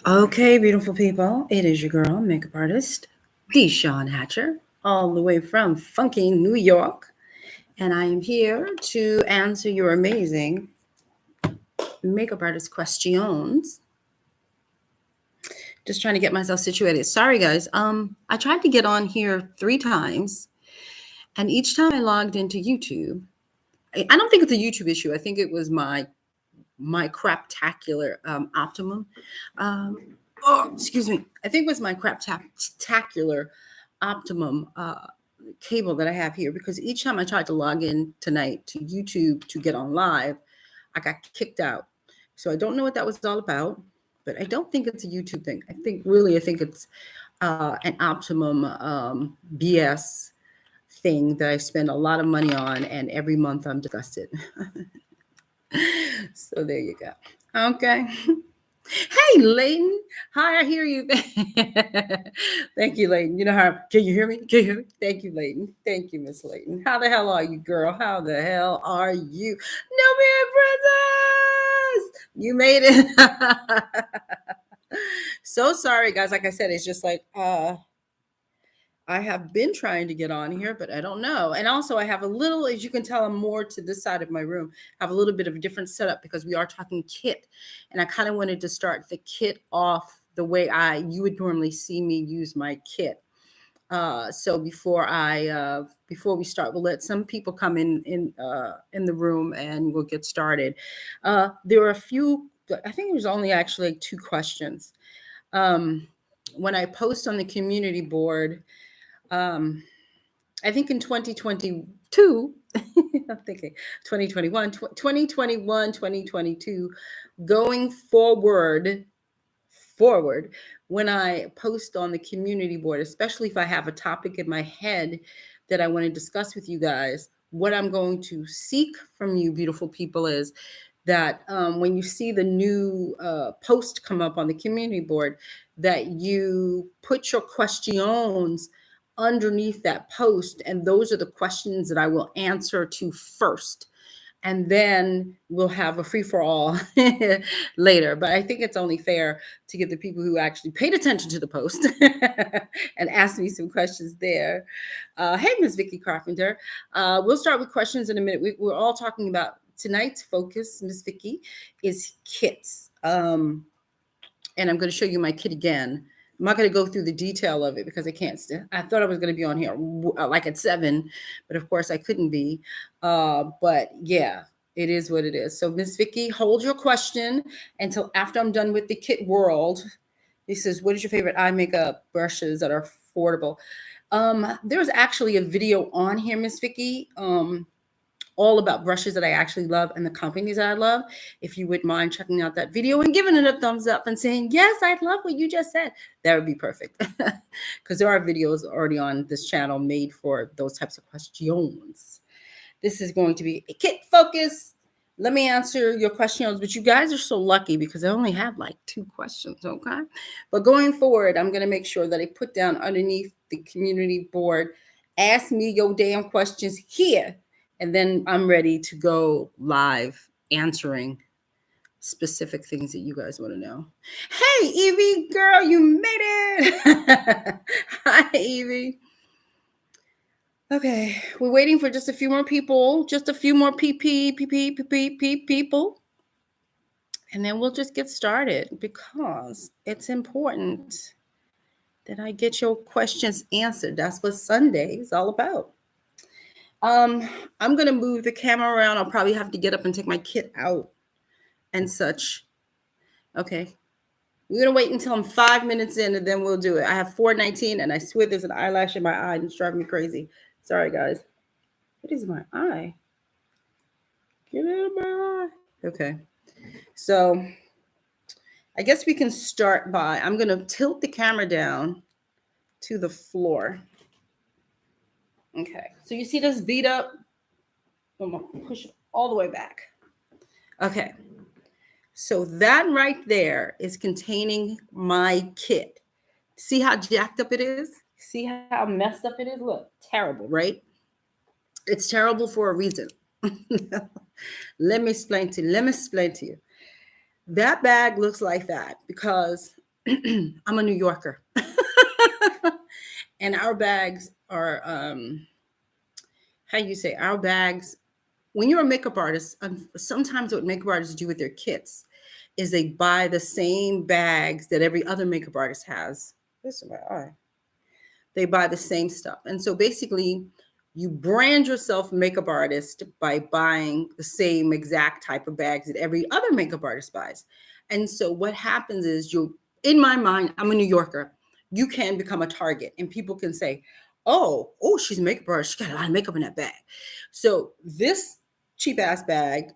Okay, beautiful people, it is your girl, makeup artist, DeShawn Hatcher, all the way from funky New York, and I am here to answer your amazing makeup artist questions. Just trying to get myself situated. Sorry, guys. I tried to get on here 3 times, and each time I logged into YouTube, I don't think it's a YouTube issue. I think it was my craptacular optimum. Um, excuse me. I think it was my craptacular optimum cable that I have here because each time I tried to log in tonight to YouTube to get on live, I got kicked out. So I don't know what that was all about, but I don't think it's a YouTube thing. I think it's an optimum BS thing that I spend a lot of money on, and every month I'm disgusted. So there you go. Okay. Hey, Layton. Hi, I hear you. Thank you, Layton. You know how, can you hear me? Can you hear me? Thank you, Layton. Thank you, Miss Layton. How the hell are you, girl? How the hell are you? No man princess! You made it. So sorry, guys. Like I said, it's just like, I have been trying to get on here, but I don't know. And also, I have a little, as you can tell, I'm more to this side of my room. I have a little bit of a different setup because we are talking kit. And I kind of wanted to start the kit off the way you would normally see me use my kit. So before we start, we'll let some people come in the room and we'll get started. There were a few. I think it was only actually like 2 questions. When I post on the community board, um, I think in 2022, I'm thinking 2021, 2021, 2022, going forward, when I post on the community board, especially if I have a topic in my head that I want to discuss with you guys, what I'm going to seek from you, beautiful people, is that when you see the new post come up on the community board, that you put your questions underneath that post, and those are the questions that I will answer to first, and then we'll have a free for all later. But I think it's only fair to give the people who actually paid attention to the post and asked me some questions there. Hey, Miss Vicky Carpenter. We'll start with questions in a minute. We're all talking about tonight's focus, Miss Vicky, is kits. And I'm going to show you my kit again. I'm not going to go through the detail of it because I can't. I thought I was going to be on here like at 7, but of course I couldn't be. But yeah, it is what it is. So Miss Vicky, hold your question until after I'm done with the kit world. This is, what is your favorite eye makeup brushes that are affordable? There's actually a video on here, Miss Vicky. All about brushes that I actually love and the companies that I love. If you would mind checking out that video and giving it a thumbs up and saying, yes, I love what you just said, that would be perfect. Because there are videos already on this channel made for those types of questions. This is going to be a kit focus. Let me answer your questions, but you guys are so lucky because I only have like 2 questions, okay? But going forward, I'm going to make sure that I put down underneath the community board, ask me your damn questions here, and then I'm ready to go live answering specific things that you guys want to know. Hey, Evie, girl, you made it. Hi, Evie. Okay, we're waiting for just a few more people, just a few more people, and then we'll just get started because it's important that I get your questions answered. That's what Sunday is all about. I'm gonna move the camera around. I'll probably have to get up and take my kit out and such. Okay. We're gonna wait until I'm 5 minutes in and then we'll do it. I have 4:19 and I swear there's an eyelash in my eye and it's driving me crazy. Sorry guys. What is my eye? Get out of my eye. Okay. So I guess we can start by, I'm gonna tilt the camera down to the floor. Okay. So you see this beat up? I'm gonna push it all the way back. Okay. So that right there is containing my kit. See how jacked up it is? See how messed up it is? Look, terrible, right? It's terrible for a reason. Let me explain to you. That bag looks like that because I'm a New Yorker. And our bags are, how you say, our bags, when you're a makeup artist, sometimes what makeup artists do with their kits is they buy the same bags that every other makeup artist has. This is my eye. They buy the same stuff. And so basically, you brand yourself makeup artist by buying the same exact type of bags that every other makeup artist buys. And so what happens is, in my mind, I'm a New Yorker. You can become a target and people can say, oh, she's a makeup artist. She got a lot of makeup in that bag. So this cheap ass bag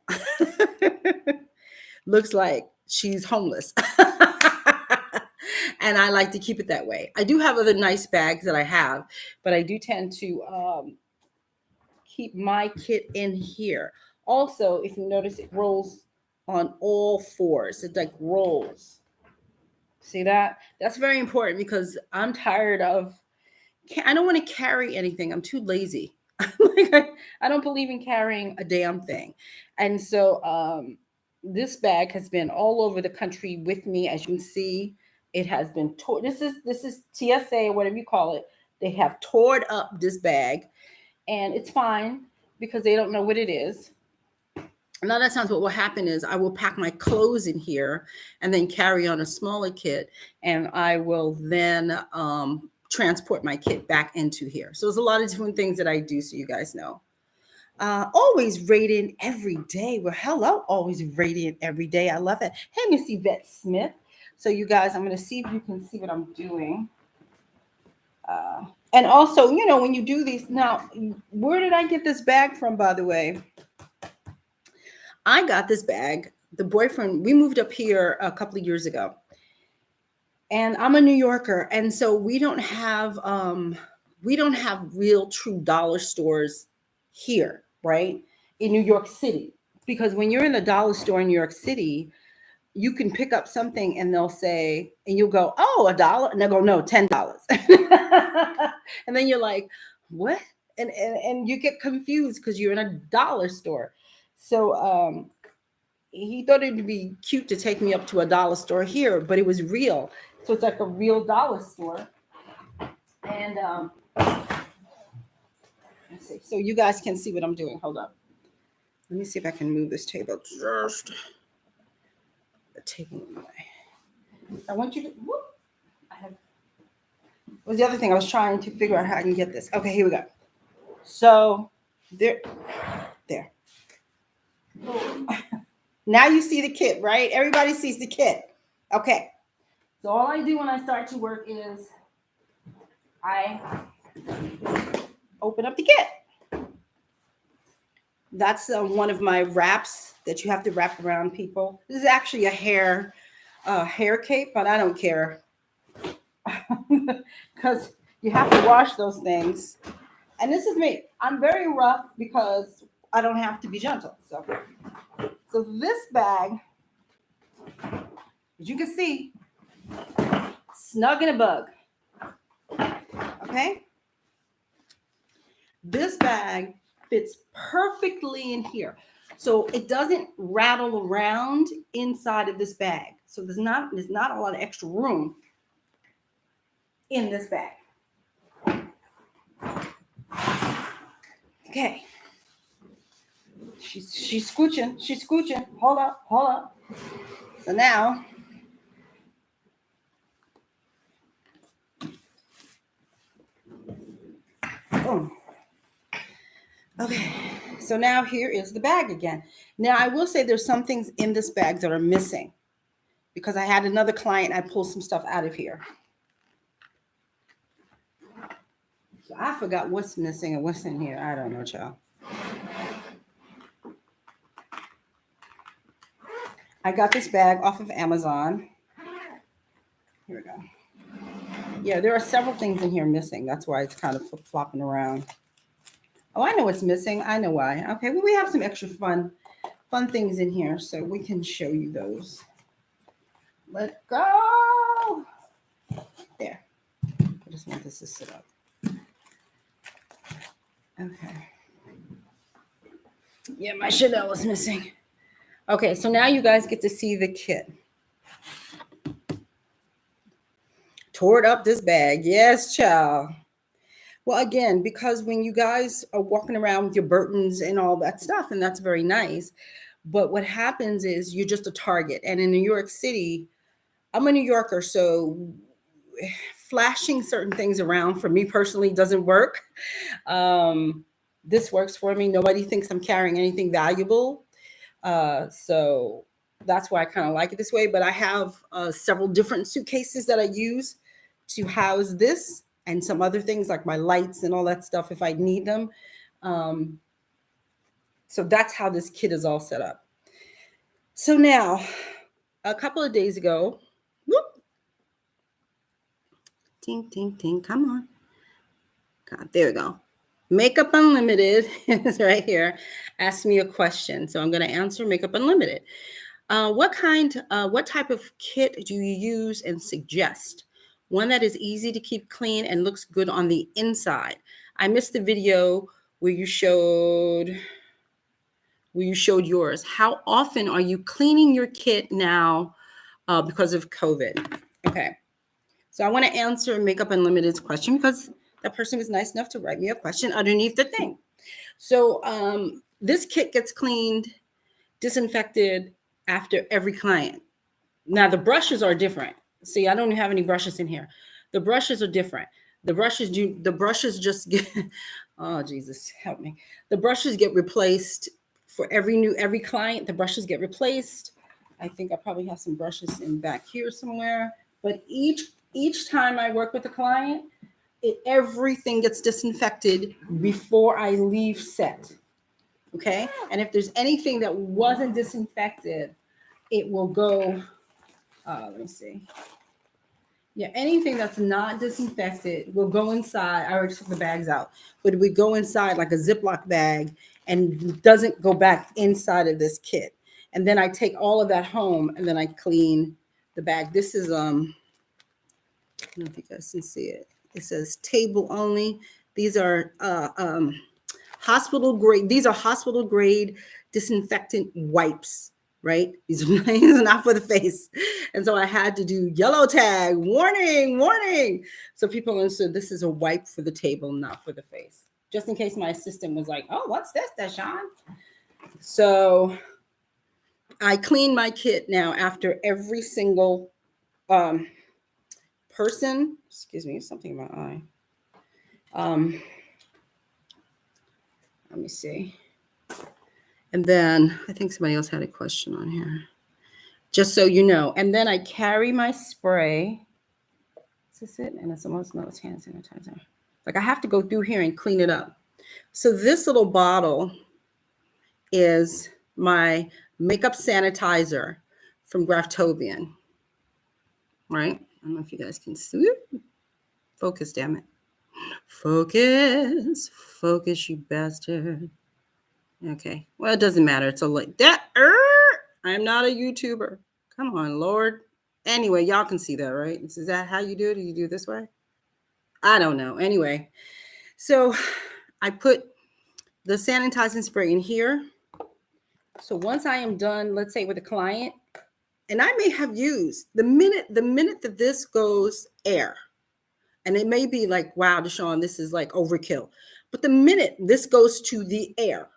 looks like she's homeless. And I like to keep it that way. I do have other nice bags that I have, but I do tend to keep my kit in here. Also, if you notice, it rolls on all fours. It like rolls. See that? That's very important because I'm tired of, I don't want to carry anything. I'm too lazy. I don't believe in carrying a damn thing. And so this bag has been all over the country with me. As you can see, it has been torn. This is TSA or whatever you call it. They have torn up this bag, and it's fine because they don't know what it is. A lot of times what will happen is I will pack my clothes in here and then carry on a smaller kit, and I will then transport my kit back into here. So there's a lot of different things that I do, so you guys know. Always radiant every day. Well, hello, always radiant every day. I love it. Hey, Miss Yvette Smith. So you guys, I'm going to see if you can see what I'm doing. And also, when you do these, now, where did I get this bag from, by the way? I got this bag. The boyfriend, we moved up here a couple of years ago. And I'm a New Yorker. And so we don't have real true dollar stores here, right? In New York City. Because when you're in a dollar store in New York City, you can pick up something and they'll say, and you'll go, oh, $1. And they'll go, no, $10. And then you're like, what? And you get confused because you're in a dollar store. So he thought it'd be cute to take me up to a dollar store here, but it was real. So it's like a real dollar store. And let's see. So you guys can see what I'm doing. Hold up. Let me see if I can move this table just the table away. I want you to whoop. What was the other thing? I was trying to figure out how I can get this. Okay, here we go. So there. Now you see the kit, right? Everybody sees the kit. Okay. So all I do when I start to work is I open up the kit. That's one of my wraps that you have to wrap around people. This is actually a hair cape, but I don't care because you have to wash those things. And this is me. I'm very rough because I don't have to be gentle. So this bag, as you can see, snug in a bug. Okay? This bag fits perfectly in here. So it doesn't rattle around inside of this bag. So there's not a lot of extra room in this bag. Okay. She's scooching. Hold up. So now boom. Okay, so now here is the bag again. Now I will say there's some things in this bag that are missing because I had another client, I pulled some stuff out of here. So I forgot what's missing and what's in here. I don't know, child. I got this bag off of Amazon. Here we go. Yeah, there are several things in here missing. That's why it's kind of flopping around. Oh, I know what's missing. I know why. Okay, well, we have some extra fun things in here, so we can show you those. Let go. There. I just want this to sit up. Okay. Yeah, my Chanel is missing. Okay, so now you guys get to see the kit. Tore up this bag. Yes, child. Well, again, because when you guys are walking around with your Burtons and all that stuff, and that's very nice, but what happens is you're just a target. And in New York City, I'm a New Yorker, so flashing certain things around for me personally doesn't work. This works for me. Nobody thinks I'm carrying anything valuable. So that's why I kind of like it this way. But I have several different suitcases that I use to house this and some other things like my lights and all that stuff if I need them. So that's how this kit is all set up. So now, a couple of days ago, whoop, ting, ting, ting, come on. God, there we go. Makeup Unlimited is right here. Ask me a question. So I'm going to answer Makeup Unlimited. What type of kit do you use and suggest? One that is easy to keep clean and looks good on the inside. I missed the video where you showed yours. How often are you cleaning your kit now because of COVID? Okay. So I want to answer Makeup Unlimited's question because that person was nice enough to write me a question underneath the thing. So this kit gets cleaned, disinfected after every client. Now the brushes are different. See, I don't have any brushes in here. The brushes are different. The brushes just get, oh Jesus, help me. The brushes get replaced for every client. The brushes get replaced. I think I probably have some brushes in back here somewhere. But each time I work with a client, everything gets disinfected before I leave set. Okay, and if there's anything that wasn't disinfected, it will go. Let me see. Yeah, anything that's not disinfected will go inside. I already took the bags out, but it would go inside like a Ziploc bag and doesn't go back inside of this kit. And then I take all of that home and then I clean the bag. This is I don't know if you guys can see it. It says table only. These are hospital grade. These are hospital grade disinfectant wipes. Right? These are not for the face. And so I had to do yellow tag, warning, warning. So people understood this is a wipe for the table, not for the face. Just in case my assistant was like, oh, what's this, DeShawn? So I clean my kit now after every single person. Excuse me, something in my eye. Let me see. And then I think somebody else had a question on here. Just so you know. And then I carry my spray. Is this it? And it's almost, no, it's hand sanitizer. Like I have to go through here and clean it up. So this little bottle is my makeup sanitizer from Graftobian. Right? I don't know if you guys can see it. Focus, damn it. Focus. Focus, you bastard. Okay. Well, it doesn't matter. It's a like that. I'm not a YouTuber. Come on, Lord. Anyway, y'all can see that, right? Is that how you do it? Do you do it this way? I don't know. Anyway, so I put the sanitizing spray in here. So once I am done, let's say with a client, and I may have used the minute that this goes air, and it may be like, wow, DeShawn, this is like overkill. But the minute this goes to the air,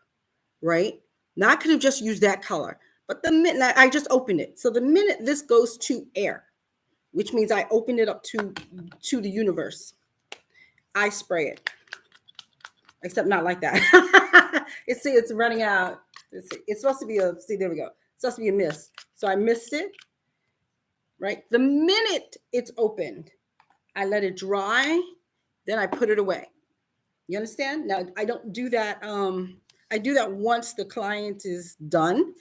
right? Now I could have just used that color, but the minute I just opened it. So the minute this goes to air, which means I opened it up to the universe, I spray it. Except not like that. It's running out. It's supposed to be there we go. It's supposed to be a mist. So I missed it, right? The minute it's opened, I let it dry, then I put it away. You understand? Now I don't do that. I do that once the client is done,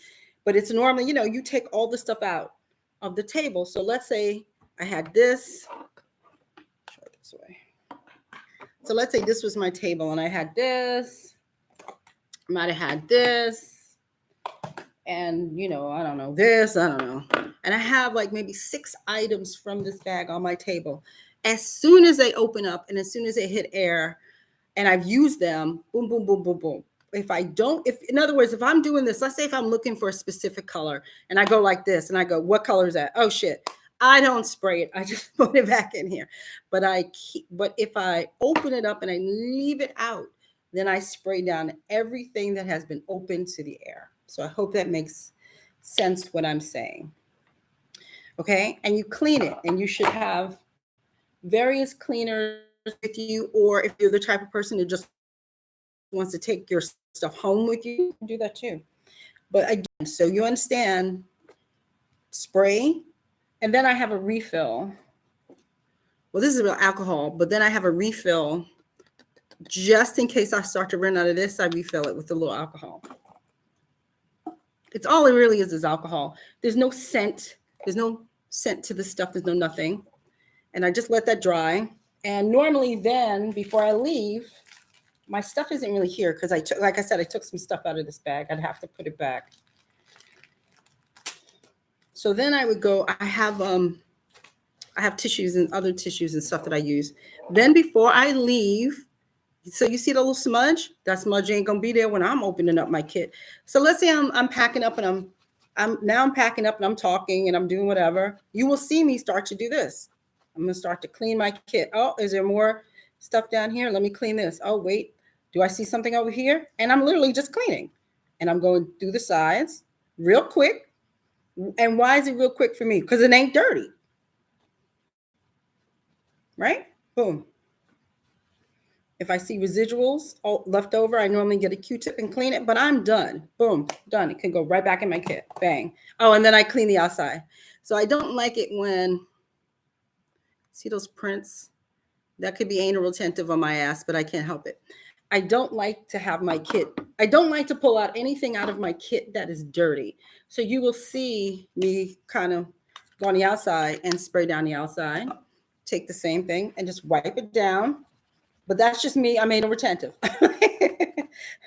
but it's normally, you take all the stuff out of the table. So let's say I had this. Try it this way. So let's say this was my table and I had this. I might have had this. And, I don't know, this, I don't know. And I have like maybe 6 items from this bag on my table. As soon as they open up and as soon as they hit air and I've used them, boom, boom, boom, boom, boom. In other words, if I'm doing this, let's say if I'm looking for a specific color and I go like this and I go, what color is that? Oh shit, I don't spray it. I just put it back in here. But if I open it up and I leave it out, then I spray down everything that has been open to the air. So I hope that makes sense what I'm saying. Okay? And you clean it, and you should have various cleaners with you, or if you're the type of person that just wants to take your stuff home with you, do that too. But again, so you understand, spray, and then I have a refill. Well, this is about alcohol, but then I have a refill just in case I start to run out of this. I refill it with a little alcohol. It's all it really is alcohol. There's no scent. There's no scent to the stuff. There's no nothing. And I just let that dry. And normally then, before I leave, my stuff isn't really here because like I said, I took some stuff out of this bag. I'd have to put it back. So then I would go, I have tissues and other tissues and stuff that I use. Then before I leave, so you see the little smudge? That smudge ain't gonna be there when I'm opening up my kit. So let's say I'm packing up and I'm packing up and I'm talking and I'm doing whatever. You will see me start to do this. I'm gonna start to clean my kit. Oh, is there more stuff down here? Let me clean this. Oh, wait, do I see something over here? And I'm literally just cleaning. And I'm going through the sides real quick. And why is it real quick for me? Because it ain't dirty. Right? Boom. If I see residuals left over, I normally get a Q-tip and clean it, but I'm done. Boom, done. It can go right back in my kit. Bang. Oh, and then I clean the outside. So I don't like it when, see those prints? That could be anal retentive on my ass, but I can't help it. I don't like to have my kit. I don't like to pull out anything out of my kit that is dirty. So you will see me kind of go on the outside and spray down the outside. Take the same thing and just wipe it down. But that's just me. I'm anal retentive.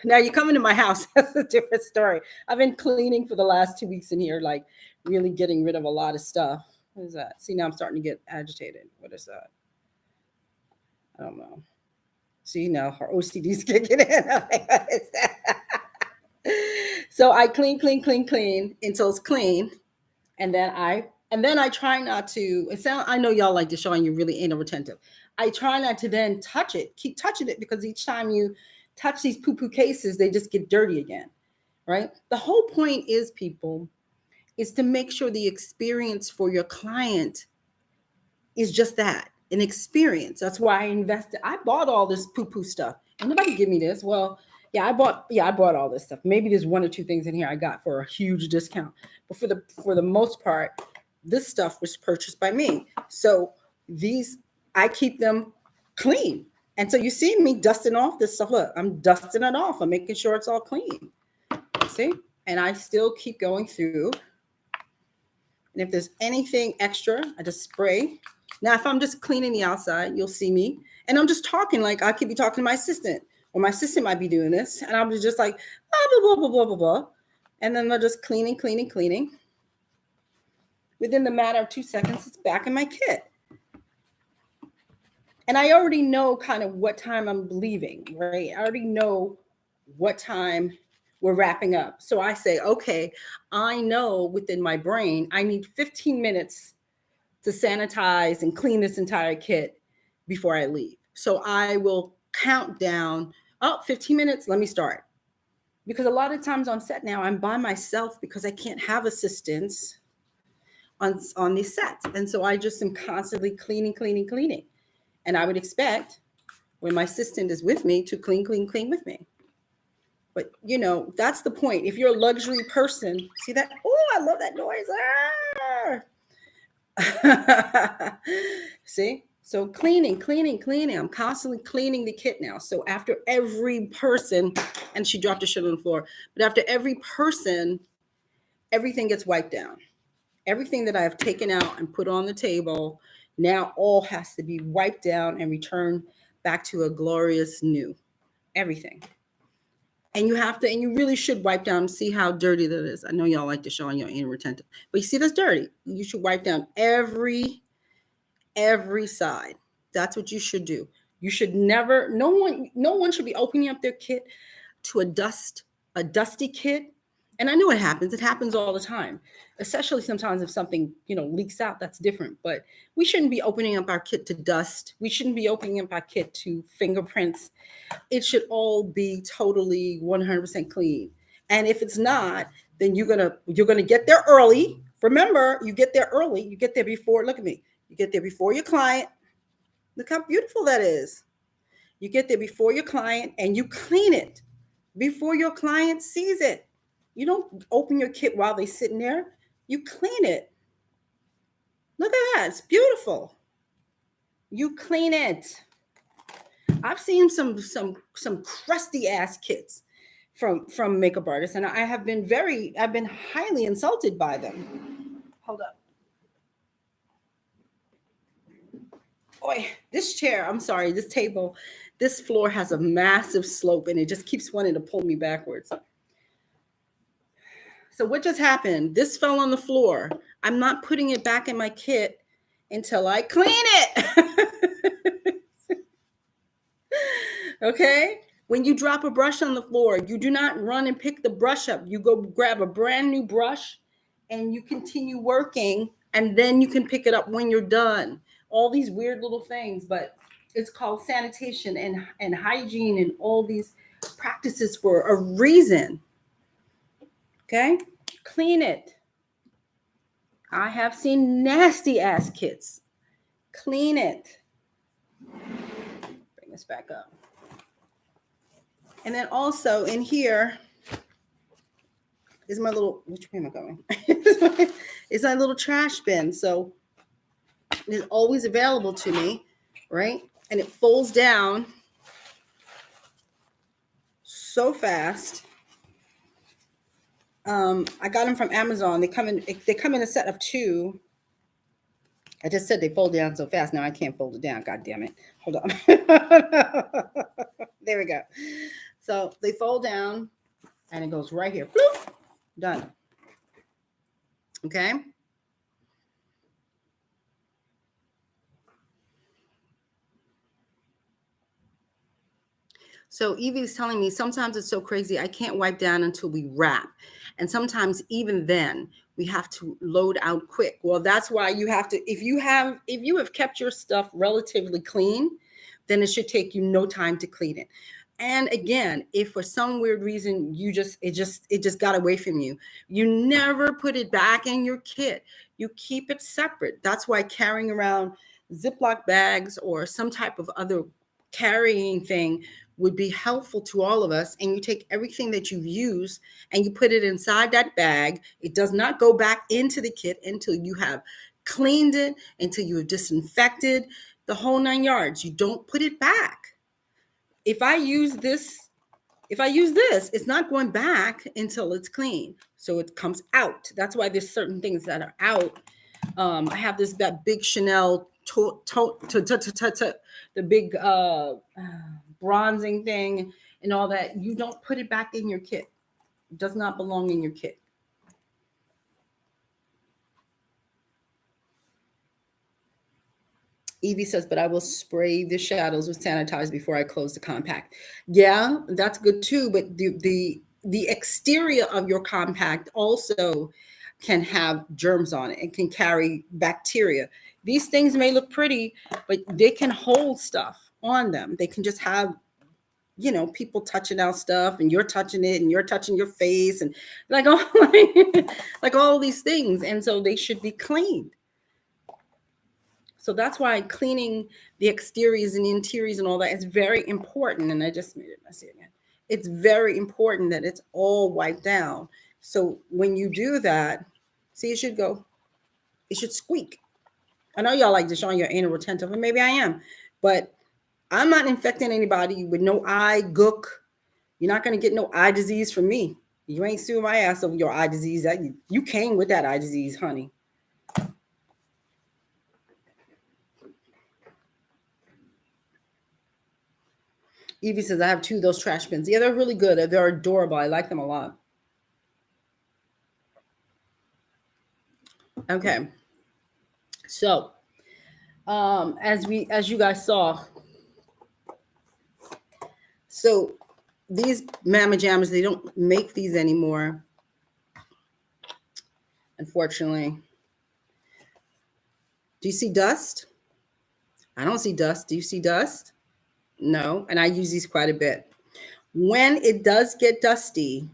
Now you come into my house, that's a different story. I've been cleaning for the last 2 weeks in here, like really getting rid of a lot of stuff. What is that? See, now I'm starting to get agitated. What is that? I don't know. See, now her OCD's kicking in. What is that? So I clean until it's clean. And then I try not to, I know y'all like DeShawn, you're really anal retentive. I try not to then touch it, keep touching it, because each time you touch these poo-poo cases, they just get dirty again, right? The whole point is, people, is to make sure the experience for your client is just that, an experience. That's why I invested. I bought all this poo-poo stuff. And nobody give me this. Well, I bought all this stuff. Maybe there's 1 or 2 things in here I got for a huge discount. But for the most part, this stuff was purchased by me. So I keep them clean. And so you see me dusting off this stuff. Look, I'm dusting it off. I'm making sure it's all clean. See? And I still keep going through. And if there's anything extra, I just spray. Now, if I'm just cleaning the outside, you'll see me. And I'm just talking like I could be talking to my assistant. Or my assistant might be doing this. And I'll be just like, blah, blah, blah, blah, blah, blah. And then they're just cleaning. Within the matter of 2 seconds, it's back in my kit. And I already know kind of what time I'm leaving, right? I already know what time we're wrapping up. So I say, okay, I know within my brain, I need 15 minutes to sanitize and clean this entire kit before I leave. So I will count down, 15 minutes, let me start. Because a lot of times on set now, I'm by myself because I can't have assistants on these sets. And so I just am constantly cleaning. And I would expect when my assistant is with me to clean with me. But, that's the point. If you're a luxury person, see that? Oh, I love that noise. See? So cleaning. I'm constantly cleaning the kit now. So after every person, and she dropped her shit on the floor, but after every person, everything gets wiped down. Everything that I have taken out and put on the table now all has to be wiped down and returned back to a glorious new. Everything. And you really should wipe down and see how dirty that is. I know y'all like to show on your anal retentive, but you see that's dirty. You should wipe down every side. That's what you should do. You should never, no one should be opening up their kit to a dusty kit And I know it happens. It happens all the time, especially sometimes if something, leaks out, that's different. But we shouldn't be opening up our kit to dust. We shouldn't be opening up our kit to fingerprints. It should all be totally 100% clean. And if it's not, then you're gonna get there early. Remember, you get there early. You get there before. Look at me. You get there before your client. Look how beautiful that is. You get there before your client and you clean it before your client sees it. You don't open your kit while they're sitting there. You clean it. Look at that. It's beautiful. You clean it. I've seen some crusty ass kits from makeup artists, and I've been highly insulted by them. Hold up. Boy, this chair, I'm sorry, this table, this floor has a massive slope and it just keeps wanting to pull me backwards. So what just happened? This fell on the floor. I'm not putting it back in my kit until I clean it. Okay? When you drop a brush on the floor, you do not run and pick the brush up. You go grab a brand new brush and you continue working, and then you can pick it up when you're done. All these weird little things, but it's called sanitation and hygiene and all these practices for a reason. Okay? Clean it. I have seen nasty ass kits. Clean it. Bring this back up. And then also in here is my little, which way am I going? It's my little trash bin. So it's always available to me, right? And it folds down so fast. I got them from Amazon. They come in a set of 2. I just said they fold down so fast. Now I can't fold it down. God damn it. Hold on. There we go. So they fold down and it goes right here. Bloop, done. Okay. So Evie's telling me sometimes it's so crazy I can't wipe down until we wrap. And sometimes even then we have to load out quick. Well, that's why you have to, if you have kept your stuff relatively clean, then it should take you no time to clean it. And again, if for some weird reason it just got away from you, you never put it back in your kit. You keep it separate. That's why carrying around Ziploc bags or some type of other carrying thing would be helpful to all of us. And you take everything that you've used and you put it inside that bag. It does not go back into the kit until you have cleaned it, until you have disinfected, the whole 9 yards. You don't put it back. If I use this, it's not going back until it's clean. So it comes out. That's why there's certain things that are out. I have that big Chanel the big bronzing thing and all that. You don't put it back in your kit. It does not belong in your kit. Evie says, but I will spray the shadows with sanitizer before I close the compact. Yeah, that's good too. But the exterior of your compact also can have germs on it and can carry bacteria. These things may look pretty, but they can hold stuff on them. They can just have, people touching our stuff and you're touching it and you're touching your face and like all these things. And so they should be cleaned. So that's why cleaning the exteriors and the interiors and all that is very important. And I just made it messy again. It's very important that it's all wiped down. So when you do that, see, it should squeak. I know y'all like DeShawn, you're anal retentive, and maybe I am, but I'm not infecting anybody with no eye gook. You're not going to get no eye disease from me. You ain't suing my ass over your eye disease. You came with that eye disease, honey. Evie says, I have 2 of those trash bins. Yeah, they're really good. They're adorable. I like them a lot. Okay. So, as you guys saw, so these Mama Jammers, they don't make these anymore. unfortunately. Do you see dust? I don't see dust. Do you see dust? No. And I use these quite a bit. When it does get dusty,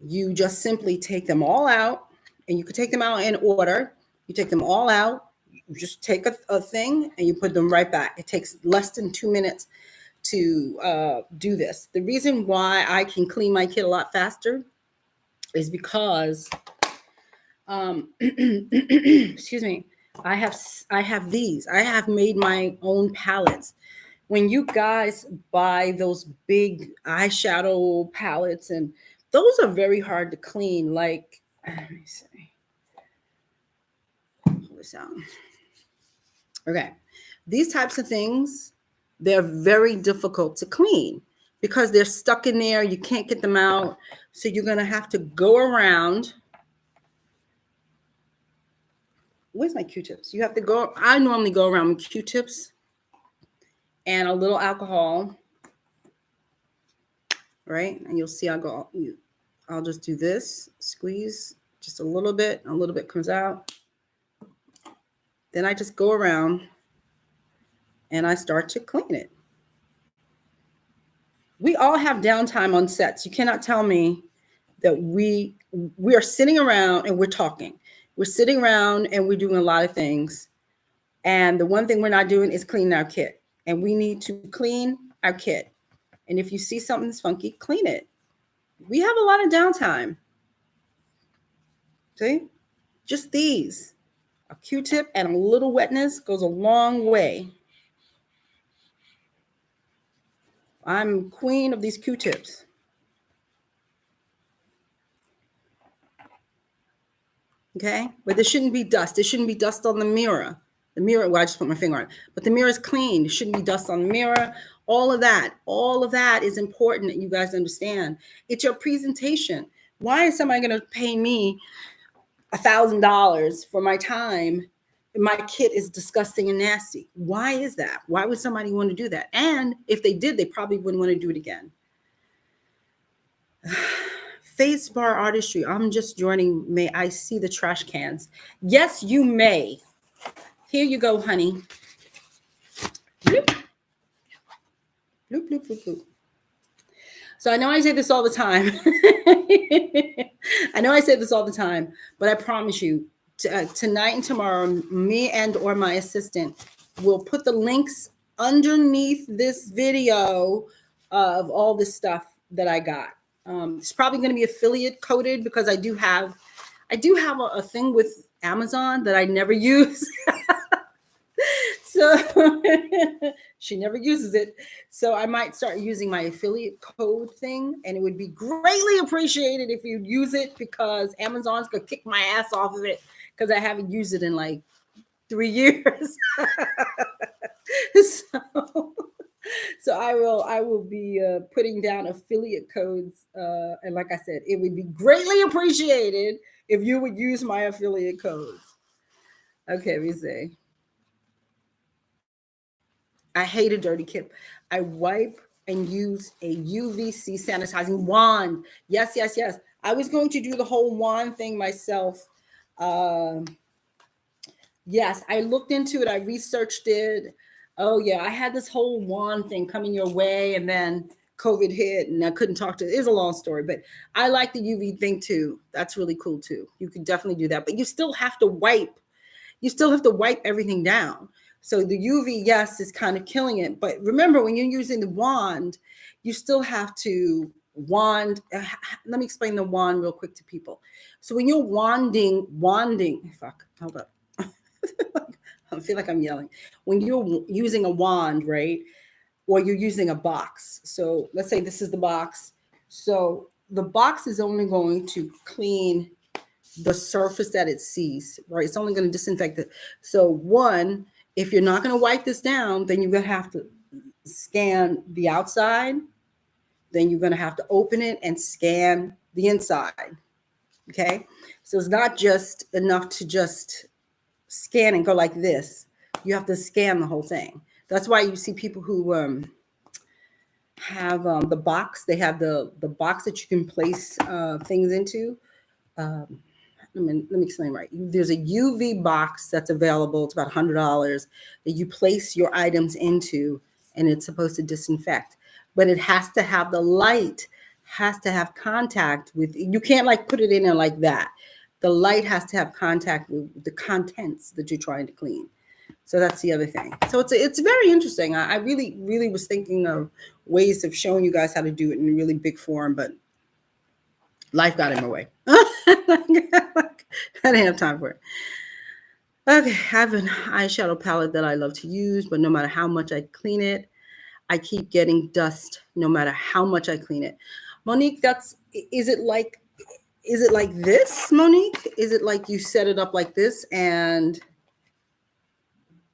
you just simply take them all out, and you could take them out in order. You take them all out, you just take a thing and you put them right back. It takes less than 2 minutes to do this. The reason why I can clean my kit a lot faster is because, excuse me, I have these. I have made my own palettes. When you guys buy those big eyeshadow palettes, and those are very hard to clean. Like, let me see. Pull this out. Okay. These types of things, they're very difficult to clean because they're stuck in there. You can't get them out. So you're going to have to go around. Where's my Q-tips? You have to go. I normally go around with Q-tips and a little alcohol, right? And you'll see I'll just do this, squeeze just a little bit comes out. Then I just go around and I start to clean it. We all have downtime on sets. You cannot tell me that we are sitting around and we're talking. We're sitting around and we're doing a lot of things. And the one thing we're not doing is cleaning our kit. And we need to clean our kit. And if you see something that's funky, clean it. We have a lot of downtime. See? Just these. A Q-tip and a little wetness goes a long way. I'm queen of these Q-tips. Okay? But there shouldn't be dust. There shouldn't be dust on the mirror. The mirror, well, I just put my finger on it. But the mirror is clean. There shouldn't be dust on the mirror. All of that is important that you guys understand. It's your presentation. Why is somebody going to pay me $1,000 for my time? My kit is disgusting and nasty. Why is that? Why would somebody want to do that? And if they did, they probably wouldn't want to do it again. Face bar artistry. I'm just joining. May I see the trash cans? Yes, you may. Here you go, honey. Bloop. Bloop, bloop, bloop, bloop. So I know I say this all the time. But I promise you, tonight and tomorrow, me and or my assistant will put the links underneath this video of all this stuff that I got. It's probably going to be affiliate coded because I do have a thing with Amazon that I never use. So she never uses it. So I might start using my affiliate code thing, and it would be greatly appreciated if you'd use it because Amazon's going to kick my ass off of it because I haven't used it in like 3 years. So I will be putting down affiliate codes. And like I said, it would be greatly appreciated if you would use my affiliate codes. Okay, let me see. I hate a dirty kit. I wipe and use a UVC sanitizing wand. Yes. I was going to do the whole wand thing myself. Yes, I looked into it. I researched it. Oh, yeah, I had this whole wand thing coming your way, and then COVID hit, and I couldn't talk to it. It's a long story, but I like the UV thing, too. That's really cool, too. You could definitely do that, but you still have to wipe. You still have to wipe everything down. So the UV, yes, is kind of killing it. But remember, when you're using the wand, you still have to wand. Let me explain the wand real quick to people. So when you're wanding, fuck, hold up. I feel like I'm yelling. When you're using a wand, right? Or you're using a box. So let's say this is the box. So the box is only going to clean the surface that it sees, right? It's only going to disinfect it. So one, if you're not going to wipe this down, then you're going to have to scan the outside. Then you're going to have to open it and scan the inside. Okay. So it's not just enough to just scan and go like this. You have to scan the whole thing. That's why you see people who have the box. They have the box that you can place things into. let me explain right. There's a UV box that's available. It's about $100 that you place your items into, and it's supposed to disinfect. But it has to have the light, has to have contact with. You can't like put it in there like that. The light has to have contact with the contents that you're trying to clean. So that's the other thing. So it's very interesting. I really was thinking of ways of showing you guys how to do it in a really big form, but life got in my way. I didn't have time for it. Okay, I have an eyeshadow palette that I love to use, but no matter how much I clean it, I keep getting dust no matter how much I clean it. Monique, is it like this, Monique? Is it like you set it up like this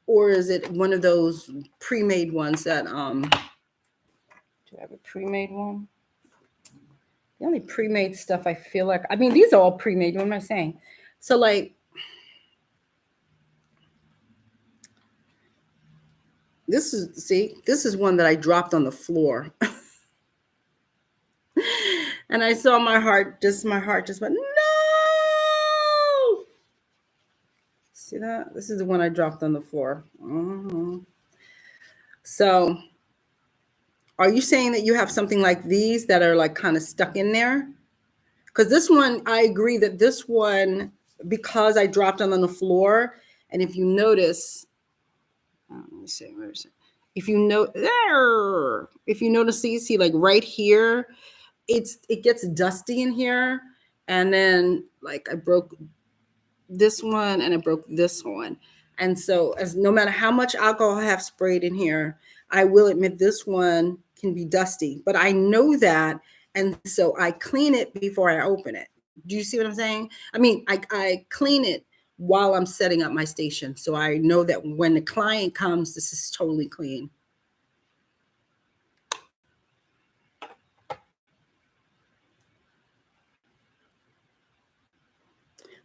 or is it one of those pre-made ones that do I have a pre-made one? The only pre-made stuff I feel like, I mean, these are all pre-made. What am I saying? So like, this is one that I dropped on the floor. And I saw my heart just went, no. See that? This is the one I dropped on the floor. So are you saying that you have something like these that are like kind of stuck in there? Because this one, I agree that this one, because I dropped them on the floor, and if you notice, let me see, where is it? If you notice, you see like right here, it gets dusty in here, and then like I broke this one and I broke this one, and so no matter how much alcohol I have sprayed in here, I will admit this one can be dusty, but I know that, and so I clean it before I open it. Do you see what I'm saying? I mean, I clean it while I'm setting up my station, so I know that when the client comes, this is totally clean.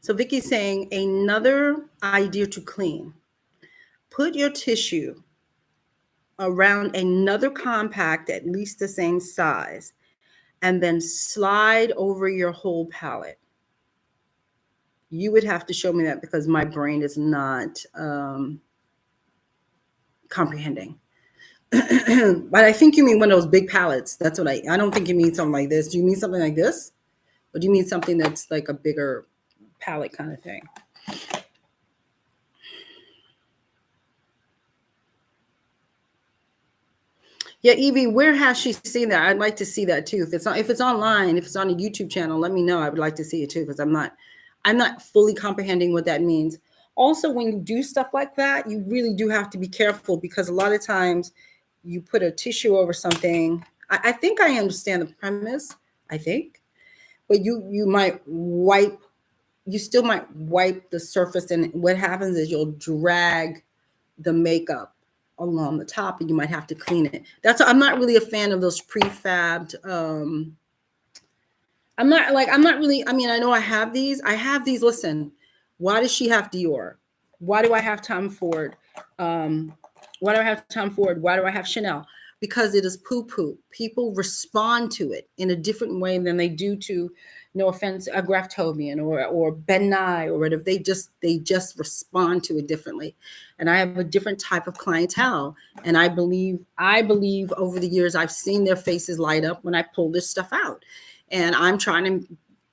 So Vicky's saying another idea to clean. Put your tissue around another compact at least the same size, and then slide over your whole palette. You would have to show me that because my brain is not comprehending. But I think you mean one of those big palettes. That's what I don't think you mean something like this. Do you mean something like this? Or do you mean something that's like a bigger palette kind of thing? Yeah, Evie, where has she seen that? I'd like to see that too. If it's online, if it's on a YouTube channel, let me know. I would like to see it too, because I'm not fully comprehending what that means. Also, when you do stuff like that, you really do have to be careful, because a lot of times you put a tissue over something. I think I understand the premise, I think, but you might still might wipe the surface, and what happens is you'll drag the makeup along the top, and you might have to clean it. I'm not really a fan of those prefabbed. I'm not really, I mean, I know I have these. Listen, why does she have Dior? Why do I have Tom Ford? Why do I have Tom Ford? Why do I have Chanel? Because it is poo-poo. People respond to it in a different way than they do to, no offense, a Graftobian or Ben Nye or whatever. They just respond to it differently. And I have a different type of clientele. And I believe over the years, I've seen their faces light up when I pull this stuff out. And I'm trying to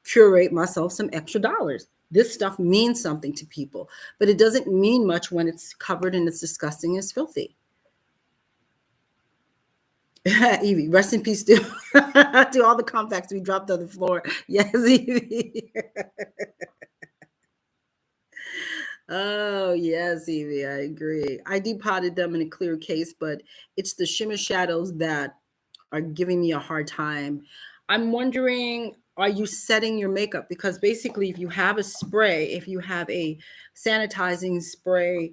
curate myself some extra dollars. This stuff means something to people, but it doesn't mean much when it's covered and it's disgusting and it's filthy. Evie, rest in peace to all the compacts we dropped on the floor. Yes, Evie. Oh, yes, Evie, I agree. I depotted them in a clear case, but it's the shimmer shadows that are giving me a hard time. I'm wondering, are you setting your makeup? Because basically, if you have a spray, if you have a sanitizing spray,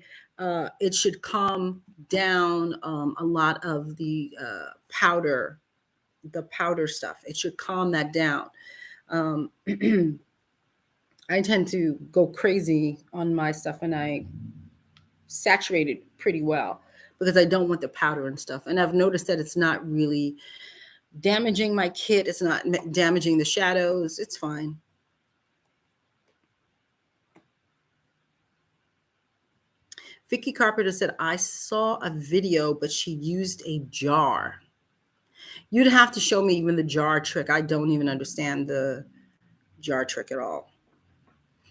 it should calm down a lot of the powder stuff. It should calm that down. I tend to go crazy on my stuff, and I saturate it pretty well because I don't want the powder and stuff. And I've noticed that it's not really damaging my kit. It's not damaging the shadows. It's fine. Vicky Carpenter said, I saw a video, but she used a jar. You'd have to show me even the jar trick. I don't even understand the jar trick at all.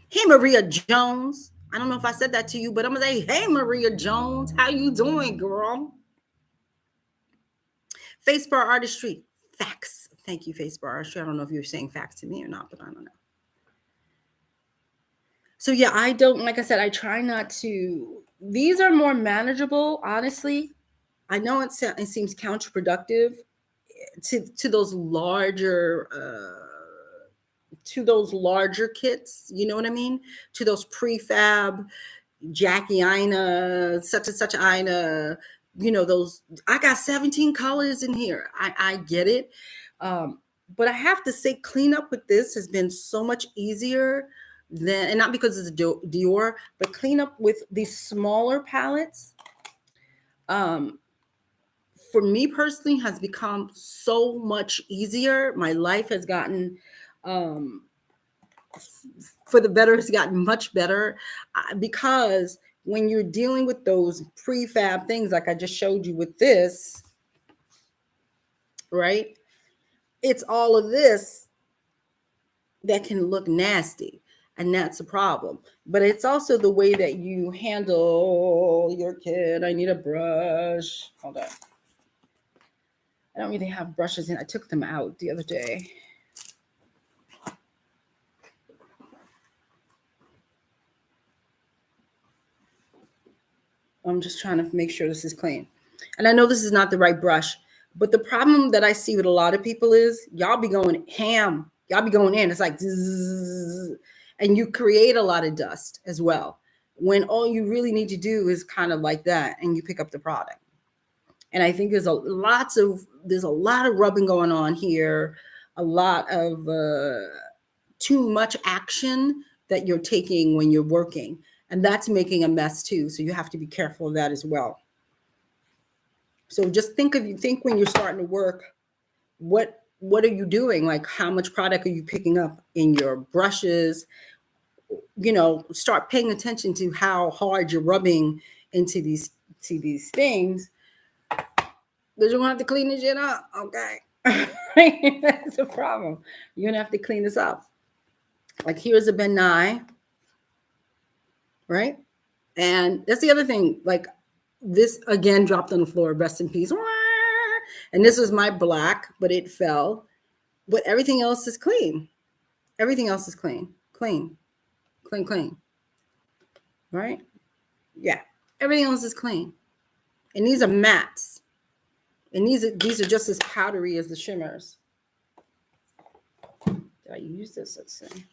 Hey, Maria Jones. I don't know if I said that to you, but I'm going to say, hey, Maria Jones. How you doing, girl? Face Bar Artistry. Facts. Thank you, Face Bar Artistry. I don't know if you're saying facts to me or not, but I don't know. So yeah, I don't, like I said, I try not to. These are more manageable, honestly. I know it seems counterproductive to those larger kits, you know what I mean? To those prefab Jackie Ina, such and such Ina, you know, those, I got 17 colors in here. I get it. But I have to say, cleanup with this has been so much easier than, and not because it's Dior, but cleanup with these smaller palettes, for me personally, has become so much easier. My life has gotten, for the better, has gotten much better, because when you're dealing with those prefab things, like I just showed you with this, right? It's all of this that can look nasty, and that's a problem. But it's also the way that you handle your kid. I need a brush. Hold on. I don't really have brushes in. I took them out the other day. I'm just trying to make sure this is clean. And I know this is not the right brush, but the problem that I see with a lot of people is y'all be going ham. Y'all be going in. It's like, zzz, and you create a lot of dust as well, when all you really need to do is kind of like that, and you pick up the product. And I think there's a lot of rubbing going on here, a lot of too much action that you're taking when you're working, and that's making a mess too. So you have to be careful of that as well. So just think when you're starting to work, what are you doing? Like, how much product are you picking up in your brushes? You know, start paying attention to how hard you're rubbing into these things. Because you're gonna have to clean this shit up, okay? That's the problem. You're gonna have to clean this up. Like, here's a Ben Nye, right? And that's the other thing. Like, this again dropped on the floor. Rest in peace. And this was my black, but it fell. But everything else is clean. Everything else is clean. Clean. Clean, clean. Right? Yeah. Everything else is clean. And these are mattes. And these are just as powdery as the shimmers. Did I use this? Let's see.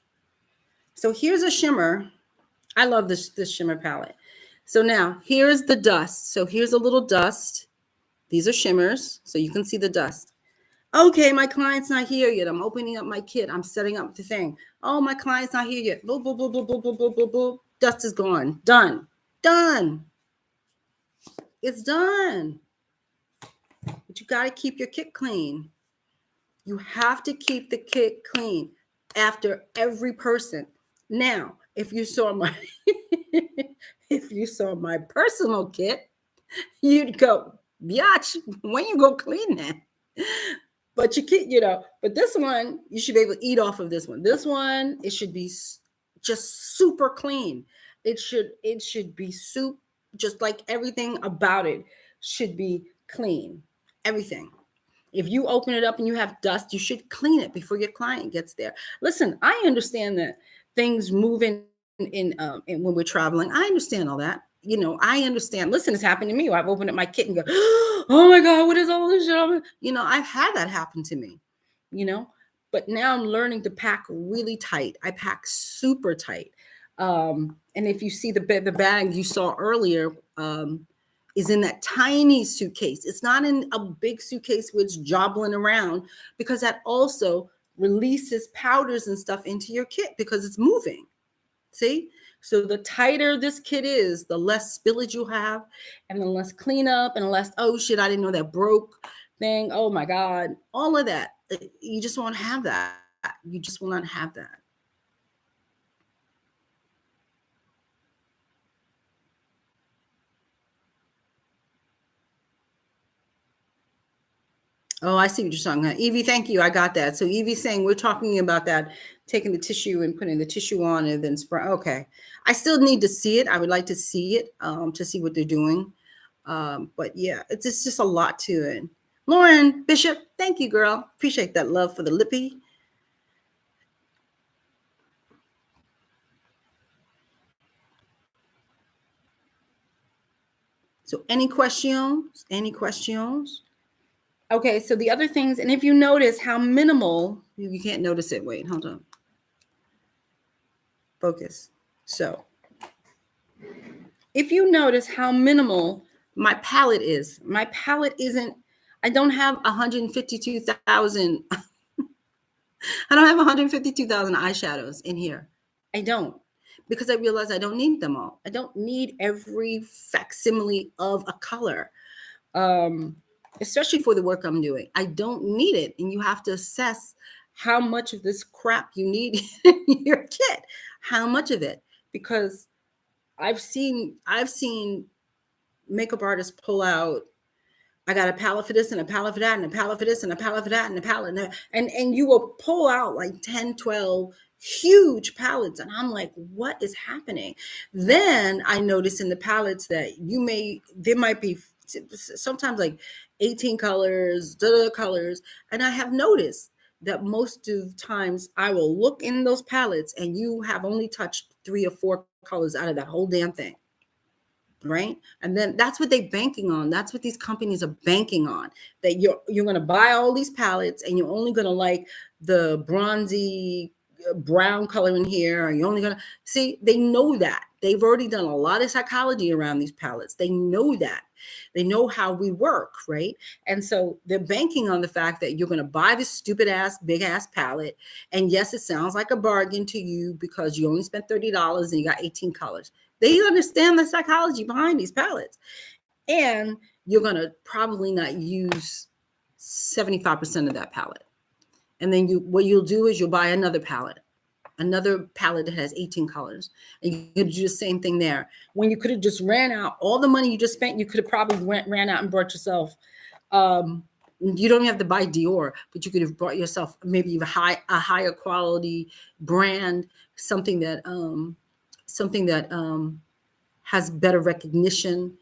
So here's a shimmer. I love this shimmer palette. So now here's the dust. So here's a little dust. These are shimmers, so you can see the dust. Okay, my client's not here yet. I'm opening up my kit. I'm setting up the thing. Oh, my client's not here yet. Boop, boop, boop, boop, boop, boop, boop, boop, boop. Dust is gone. Done. Done. It's done. But you got to keep your kit clean. You have to keep the kit clean after every person. Now, if you saw my personal kit, you'd go, biatch, when you go clean that? But you can't, but this one, you should be able to eat off of this one. This one, it should be just super clean. It should be soup, just like everything about it should be clean. Everything. If you open it up and you have dust, you should clean it before your client gets there. Listen, I understand that things move in when we're traveling. I understand all that. I understand. Listen, it's happened to me. I've opened up my kit and go, oh my God, what is all this shit? I've had that happen to me, but now I'm learning to pack really tight. I pack super tight. And if you see the bag you saw earlier, is in that tiny suitcase. It's not in a big suitcase which jobbling around, because that also releases powders and stuff into your kit because it's moving. See? So the tighter this kit is, the less spillage you'll have, and the less cleanup, and the less, oh shit, I didn't know that broke thing. Oh my God. All of that. You just won't have that. You just will not have that. Oh, I see what you're talking about. Evie, thank you. I got that. So Evie's saying we're talking about that, taking the tissue and putting the tissue on and then spray. Okay. I still need to see it. I would like to see it to see what they're doing. But yeah, it's just a lot to it. Lauren Bishop, thank you, girl. Appreciate that love for the lippy. So any questions? Any questions? Okay, so the other things, and if you notice how minimal, you can't notice it. Wait, hold on. Focus. So if you notice how minimal my palette is, my palette isn't, I don't have 152,000. I don't have 152,000 eyeshadows in here. I don't, because I realize I don't need them all. I don't need every facsimile of a color, especially for the work I'm doing. I don't need it. And you have to assess how much of this crap you need in your kit, how much of it, because I've seen makeup artists pull out, I got a palette for this and a palette for that and a palette for this and a palette for that and a palette and you will pull out like 10, 12 huge palettes, and I'm like, what is happening? Then I notice in the palettes that there might be sometimes like 18 colors, colors, and I have noticed that most of the times I will look in those palettes and you have only touched 3 or 4 colors out of that whole damn thing. Right? And then that's what they're banking on. That's what these companies are banking on, that you're going to buy all these palettes and you're only going to like the bronzy brown color in here, or you're only going to see, they know that. They've already done a lot of psychology around these palettes. They know that. They know how we work, right? And so they're banking on the fact that you're going to buy this stupid ass, big ass palette. And yes, it sounds like a bargain to you because you only spent $30 and you got 18 colors. They understand the psychology behind these palettes. And you're going to probably not use 75% of that palette. And then what you'll do is you'll buy another palette that has 18 colors. And you could do the same thing there. When you could have just ran out all the money you just spent, you could have probably ran out and bought yourself, you don't have to buy Dior, but you could have bought yourself maybe a higher quality brand, something that has better recognition,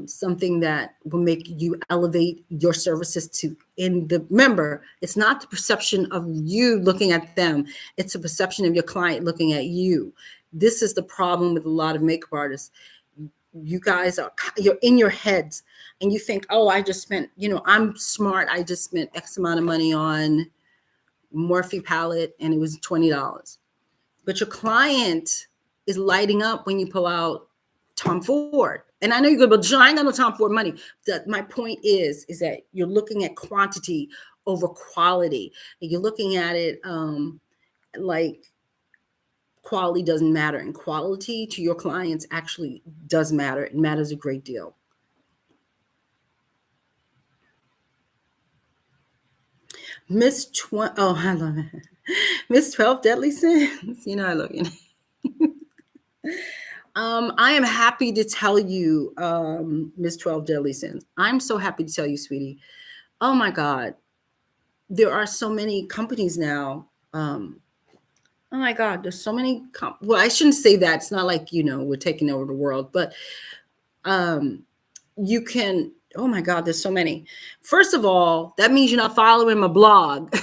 something that will make you elevate your services to remember, it's not the perception of you looking at them, it's the perception of your client looking at you. This is the problem with a lot of makeup artists. You guys you're in your heads and you think, oh, I just spent, I'm smart, I just spent X amount of money on Morphe palette and it was $20. But your client is lighting up when you pull out Tom Ford. And I know you're going to, I ain't got no Tom Ford money. My point is that you're looking at quantity over quality. And you're looking at it like quality doesn't matter. And quality to your clients actually does matter. It matters a great deal. I love it. Miss 12 Deadly Sins. I love you. I am happy to tell you, Miss 12 Deadly Sins. I'm so happy to tell you, sweetie. Oh my God. There are so many companies now. Oh my God, there's so many. Well, I shouldn't say that. It's not like, we're taking over the world, but you can, oh my God, there's so many. First of all, that means you're not following my blog.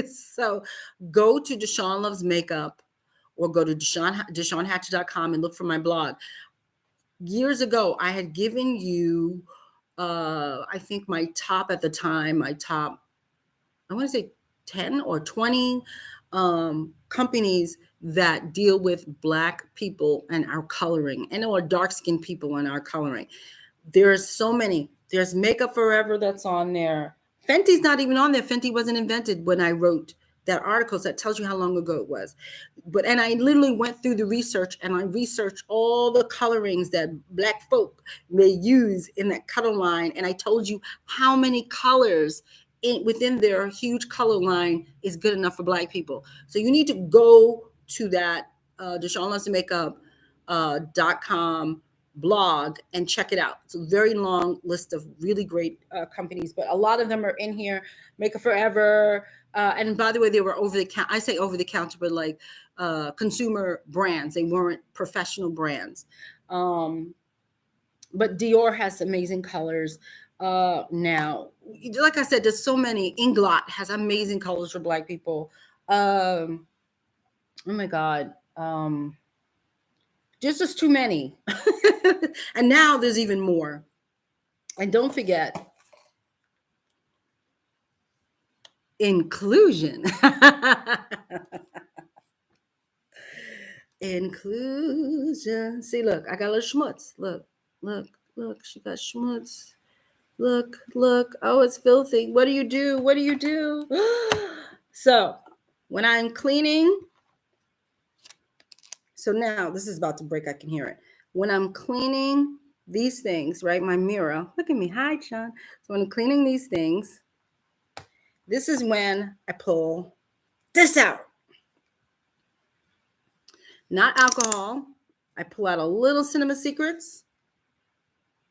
So go to DeShawn Loves Makeup or go to DeShawnHatcher.com and look for my blog. Years ago, I had given you, I think my top at the time, I want to say 10 or 20 companies that deal with Black people and our coloring, or dark-skinned people and our coloring. There's so many. There's Makeup Forever that's on there. Fenty's not even on there. Fenty wasn't invented when I wrote that article, so that tells you how long ago it was. And I literally went through the research and I researched all the colorings that Black folk may use in that color line. And I told you how many colors within their huge color line is good enough for Black people. So you need to go to that DeShawn Loves Makeup .com blog and check it out. It's a very long list of really great companies, but a lot of them are in here. Makeup Forever. And by the way, they were over the counter. I say over the counter, but like consumer brands. They weren't professional brands. But Dior has amazing colors. Now, like I said, there's so many. Inglot has amazing colors for Black people. Oh my God. There's just too many. And now there's even more. And don't forget, inclusion. Inclusion. See, look, I got a little schmutz. Look, look, look, she got schmutz. Look, look. Oh, it's filthy. What do you do? What do you do? So when I'm cleaning, so now this is about to break. I can hear it. When I'm cleaning these things, right? My mirror. Look at me. Hi, Sean. So when I'm cleaning these things, this is when I pull this out. Not alcohol. I pull out a little Cinema Secrets.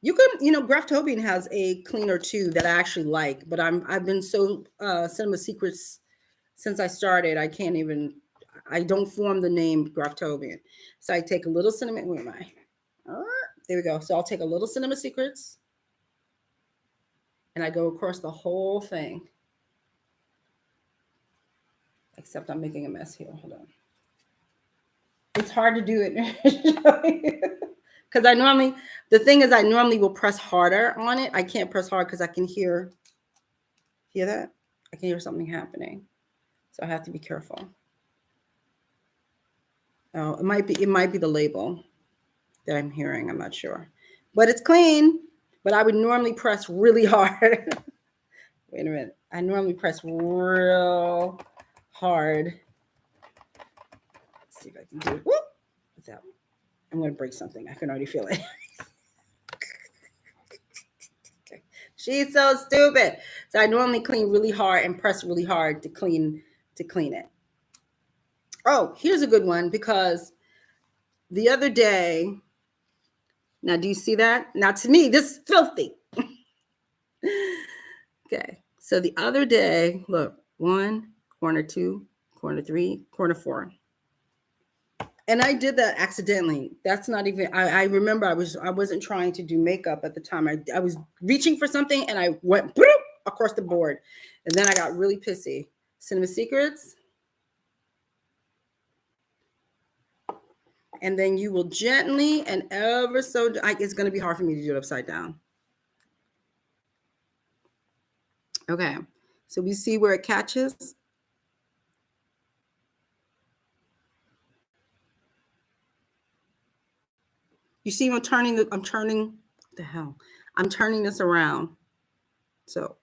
You can, Graftobian has a cleaner too that I actually like, but I've been so Cinema Secrets since I started. I don't form the name Graftobian. So I take a little cinnamon. Where am I? There we go. So I'll take a little Cinema Secrets and I go across the whole thing. Except I'm making a mess here. Hold on. It's hard to do it. Because I normally will press harder on it. I can't press hard because I can hear that? I can hear something happening. So I have to be careful. Oh, it might be the label that I'm hearing. I'm not sure. But it's clean. But I would normally press really hard. Wait a minute. I normally press real hard. Let's see if I can do it. Whoop, without. I'm going to break something. I can already feel it. Okay. She's so stupid. So I normally clean really hard and press really hard to clean it. Oh, here's a good one because the other day, now do you see that? Now to me, this is filthy. Okay. So the other day, look, 1, corner 2, corner 3, corner 4. And I did that accidentally. That's not even, I remember I wasn't trying to do makeup at the time. I was reaching for something and I went across the board. And then I got really pissy. Cinema Secrets. And then you will gently and ever so, it's going to be hard for me to do it upside down. Okay. So we see where it catches. You see, I'm turning this around. So,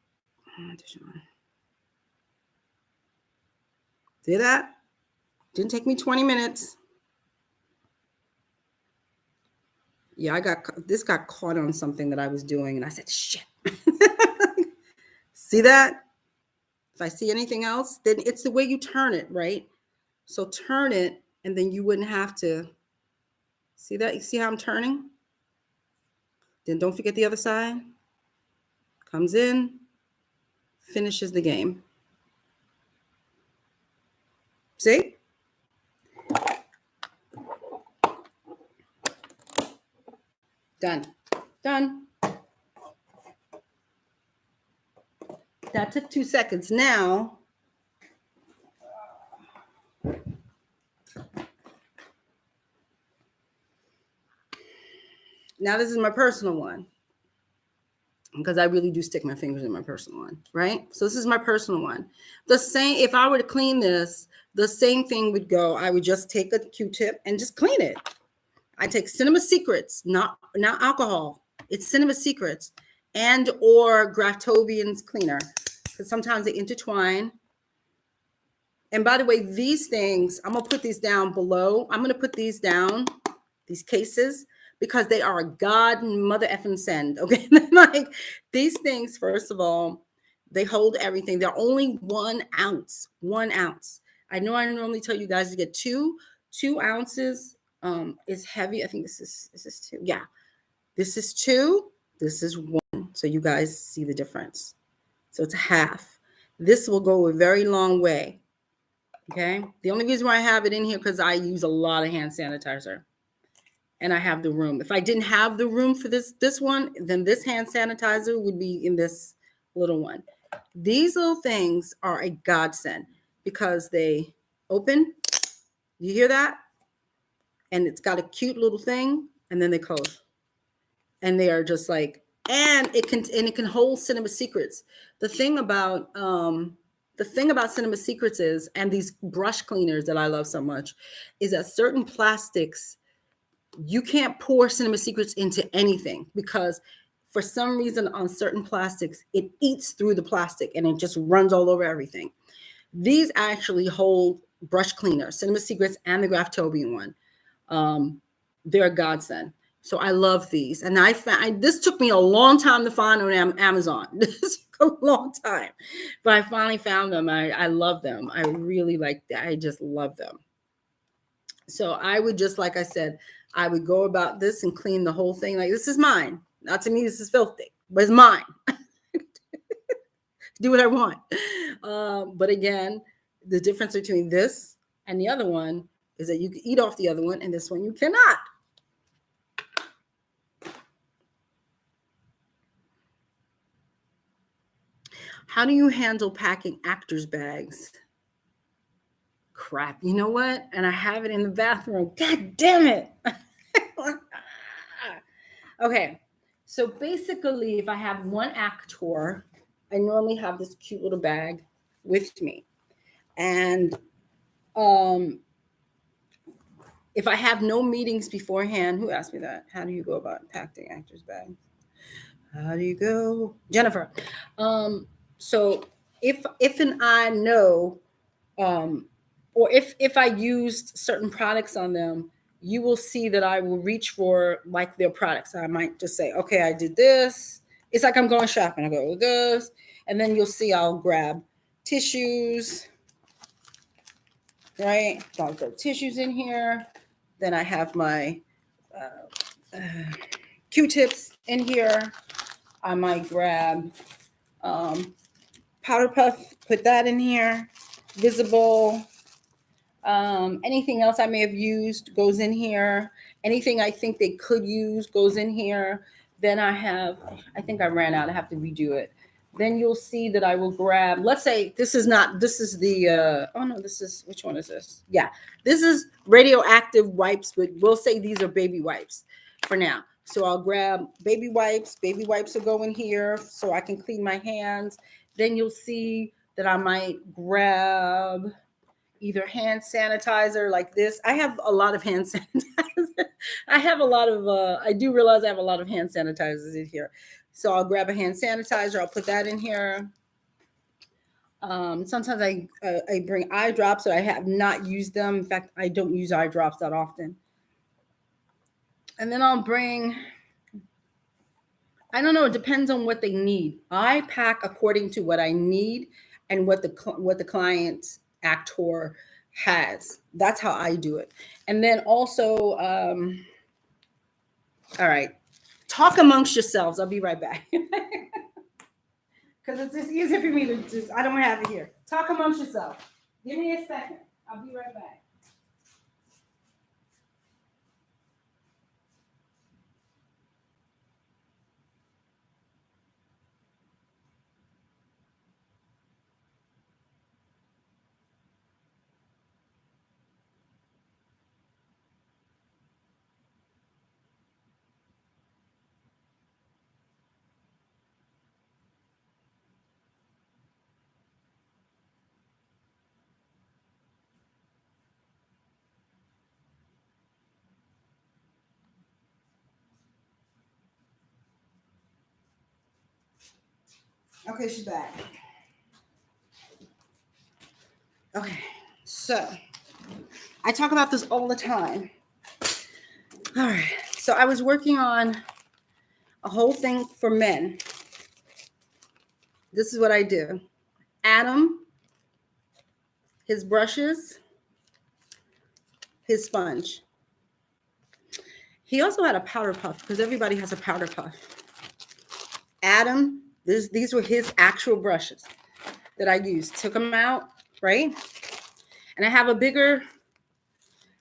see that? Didn't take me 20 minutes. Yeah, this got caught on something that I was doing and I said, shit. See that? If I see anything else, then it's the way you turn it, right? So turn it and then you wouldn't have to. See that? You see how I'm turning? Then don't forget the other side. Comes in, finishes the game. See? Done. Done. That took 2 seconds. Now, this is my personal one. Because I really do stick my fingers in my personal one, right? So this is my personal one. The same, if I were to clean this, the same thing would go. I would just take a Q-tip and just clean it. I take Cinema Secrets, not alcohol. It's Cinema Secrets and or Graftobian's cleaner. Because sometimes they intertwine. And by the way, these things, I'm going to put these down below. I'm going to put these down, these cases, because they are a God mother effing send. Okay. Like these things, first of all, they hold everything. They're only 1 ounce, 1 ounce. I know I normally tell you guys to get 2 ounces. Is heavy. I think this is 2. Yeah. This is 2, this is 1. So you guys see the difference. So it's a half. This will go a very long way. Okay. The only reason why I have it in here because I use a lot of hand sanitizer. And I have the room. If I didn't have the room for this one, then this hand sanitizer would be in this little one. These little things are a godsend because they open. You hear that? And it's got a cute little thing, and then they close. And they are just like, and it can hold Cinema Secrets. The thing about Cinema Secrets is, and these brush cleaners that I love so much, is that certain plastics, you can't pour Cinema Secrets into anything because for some reason on certain plastics, it eats through the plastic and it just runs all over everything. These actually hold brush cleaner, Cinema Secrets and the Graftobian one. They're a godsend. So I love these. And this took me a long time to find on Amazon. This took a long time, but I finally found them. I love them. I really like that. I just love them. So I would just, like I said, I would go about this and clean the whole thing. Like, this is mine. Not to me, this is filthy, but it's mine. Do what I want. But again, the difference between this and the other one is that you can eat off the other one, and this one you cannot. How do you handle packing actors' bags? Crap. You know what? And I have it in the bathroom. God damn it. Okay. So basically, if I have one actor, I normally have this cute little bag with me. And if I have no meetings beforehand, who asked me that? How do you go about packing actors' bags? How do you go? Jennifer. So if and I know, or if I used certain products on them, you will see that I will reach for like their products. I might just say, okay, I did this. It's like I'm going shopping. I go with this, and then you'll see I'll grab tissues, right? I'll go tissues in here. Then I have my Q-tips in here. I might grab powder puff, put that in here. Visible. Anything else I may have used goes in here. Anything I think they could use goes in here. Then I think I ran out. I have to redo it. Then you'll see that I will grab, let's say this is the, oh no, which one is this? Yeah, this is radioactive wipes, but we'll say these are baby wipes for now. So I'll grab baby wipes. Baby wipes will go in here so I can clean my hands. Then you'll see that I might grab either hand sanitizer like this. I have a lot of hand sanitizer. I do realize I have a lot of hand sanitizers in here. So I'll grab a hand sanitizer. I'll put that in here. Sometimes I bring eye drops, so I have not used them. In fact, I don't use eye drops that often. And then I'll bring, I don't know, it depends on what they need. I pack according to what I need and what the client actor has. That's how I do it. And then also, all right, talk amongst yourselves. I'll be right back. Because it's just easier for me to just, I don't have it here. Talk amongst yourselves. Give me a second. I'll be right back. Okay, she's back. Okay, so I talk about this all the time. All right, so I was working on a whole thing for men. This is what I do. Adam, his brushes, his sponge. He also had a powder puff because everybody has a powder puff. Adam, these were his actual brushes that I used. Took them out, right? And I have a bigger,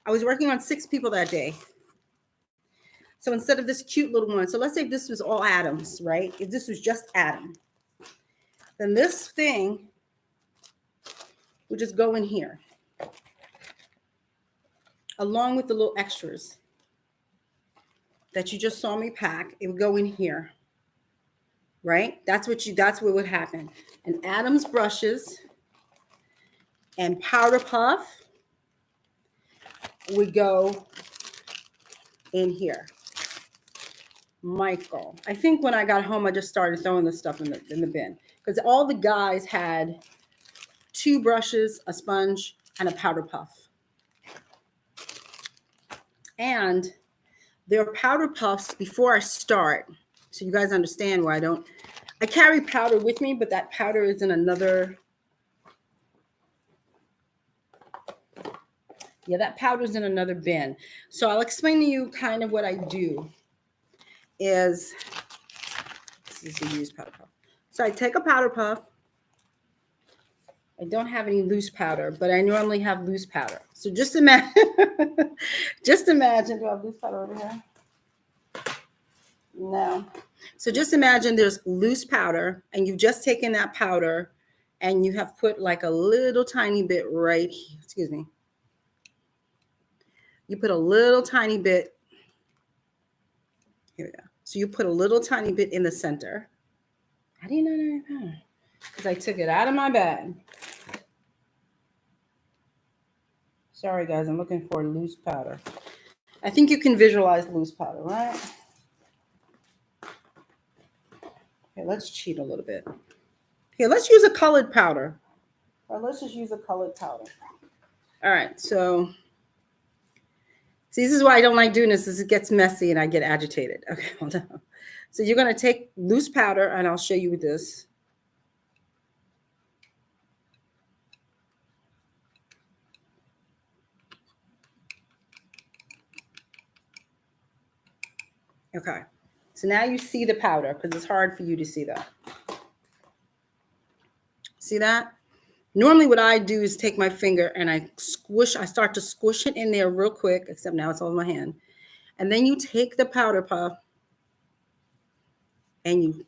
I was working on 6 people that day. So instead of this cute little one, so let's say this was all Adams, right? If this was just Adam, then this thing would just go in here, along with the little extras that you just saw me pack. It would go in here, right? That's what would happen. And Adam's brushes and powder puff would go in here. Michael, I think when I got home, I just started throwing this stuff in the bin because all the guys had 2 brushes, a sponge, and a powder puff. And there are powder puffs before I start, so you guys understand why I carry powder with me, but that powder is in another. Yeah, that powder's in another bin. So I'll explain to you kind of what I do. This is a used powder puff. So I take a powder puff. I don't have any loose powder, but I normally have loose powder. So just imagine, do I have loose powder over here? No. So just imagine there's loose powder and you've just taken that powder and you have put like a little tiny bit right here. Excuse me. You put a little tiny bit. Here we go. So you put a little tiny bit in the center. How do you know your powder? Because I took it out of my bag. Sorry, guys. I'm looking for loose powder. I think you can visualize loose powder, right? Okay, let's cheat a little bit. Okay, let's use a colored powder. Or let's just use a colored powder. All right, so see, this is why I don't like doing this, is it gets messy and I get agitated. Okay, hold on. So you're going to take loose powder, and I'll show you with this. Okay, so now you see the powder because it's hard for you to see that. See that? Normally what I do is take my finger and I start to squish it in there real quick, except now it's all in my hand. And then you take the powder puff and you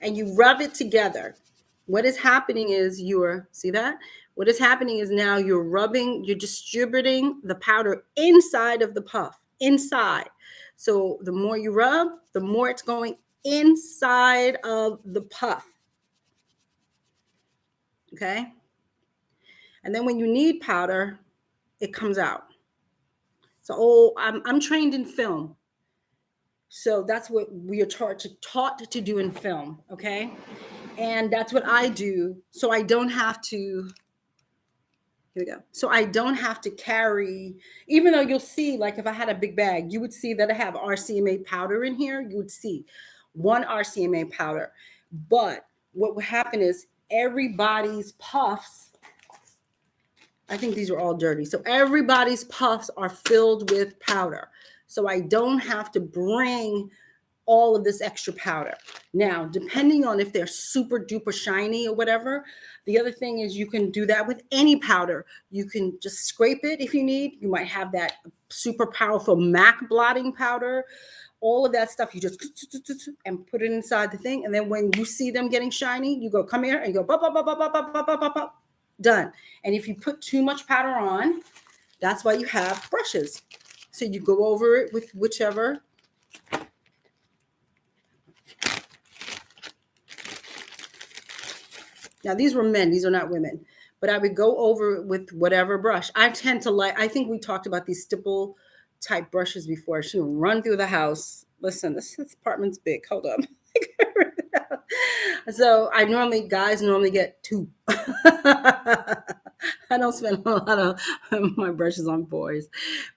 and you rub it together. What is happening is see that? What is happening is now you're distributing the powder inside of the puff, inside. So the more you rub, the more it's going inside of the puff. Okay? And then when you need powder, it comes out. So I'm trained in film. So that's what we are taught to do in film, okay? And that's what I do. So I don't have to, here we go. So I don't have to carry, even though you'll see, like if I had a big bag, you would see that I have RCMA powder in here. You would see 1 RCMA powder. But what would happen is everybody's puffs, I think these are all dirty. So everybody's puffs are filled with powder. So I don't have to bring all of this extra powder. Now, depending on if they're super duper shiny or whatever, the other thing is you can do that with any powder. You can just scrape it if you need. You might have that super powerful MAC blotting powder. All of that stuff, you just and put it inside the thing. And then when you see them getting shiny, you go, come here, and you go, bop, bop, bop, bop, bop, bop, bop, bop, bop. Done. And if you put too much powder on, that's why you have brushes. So you go over it with whichever. Now, these were men. These are not women. But I would go over it with whatever brush. I tend to I think we talked about these stipple type brushes before. She would run through the house. Listen, this apartment's big. Hold up. So guys normally get 2. I don't spend a lot of my brushes on boys,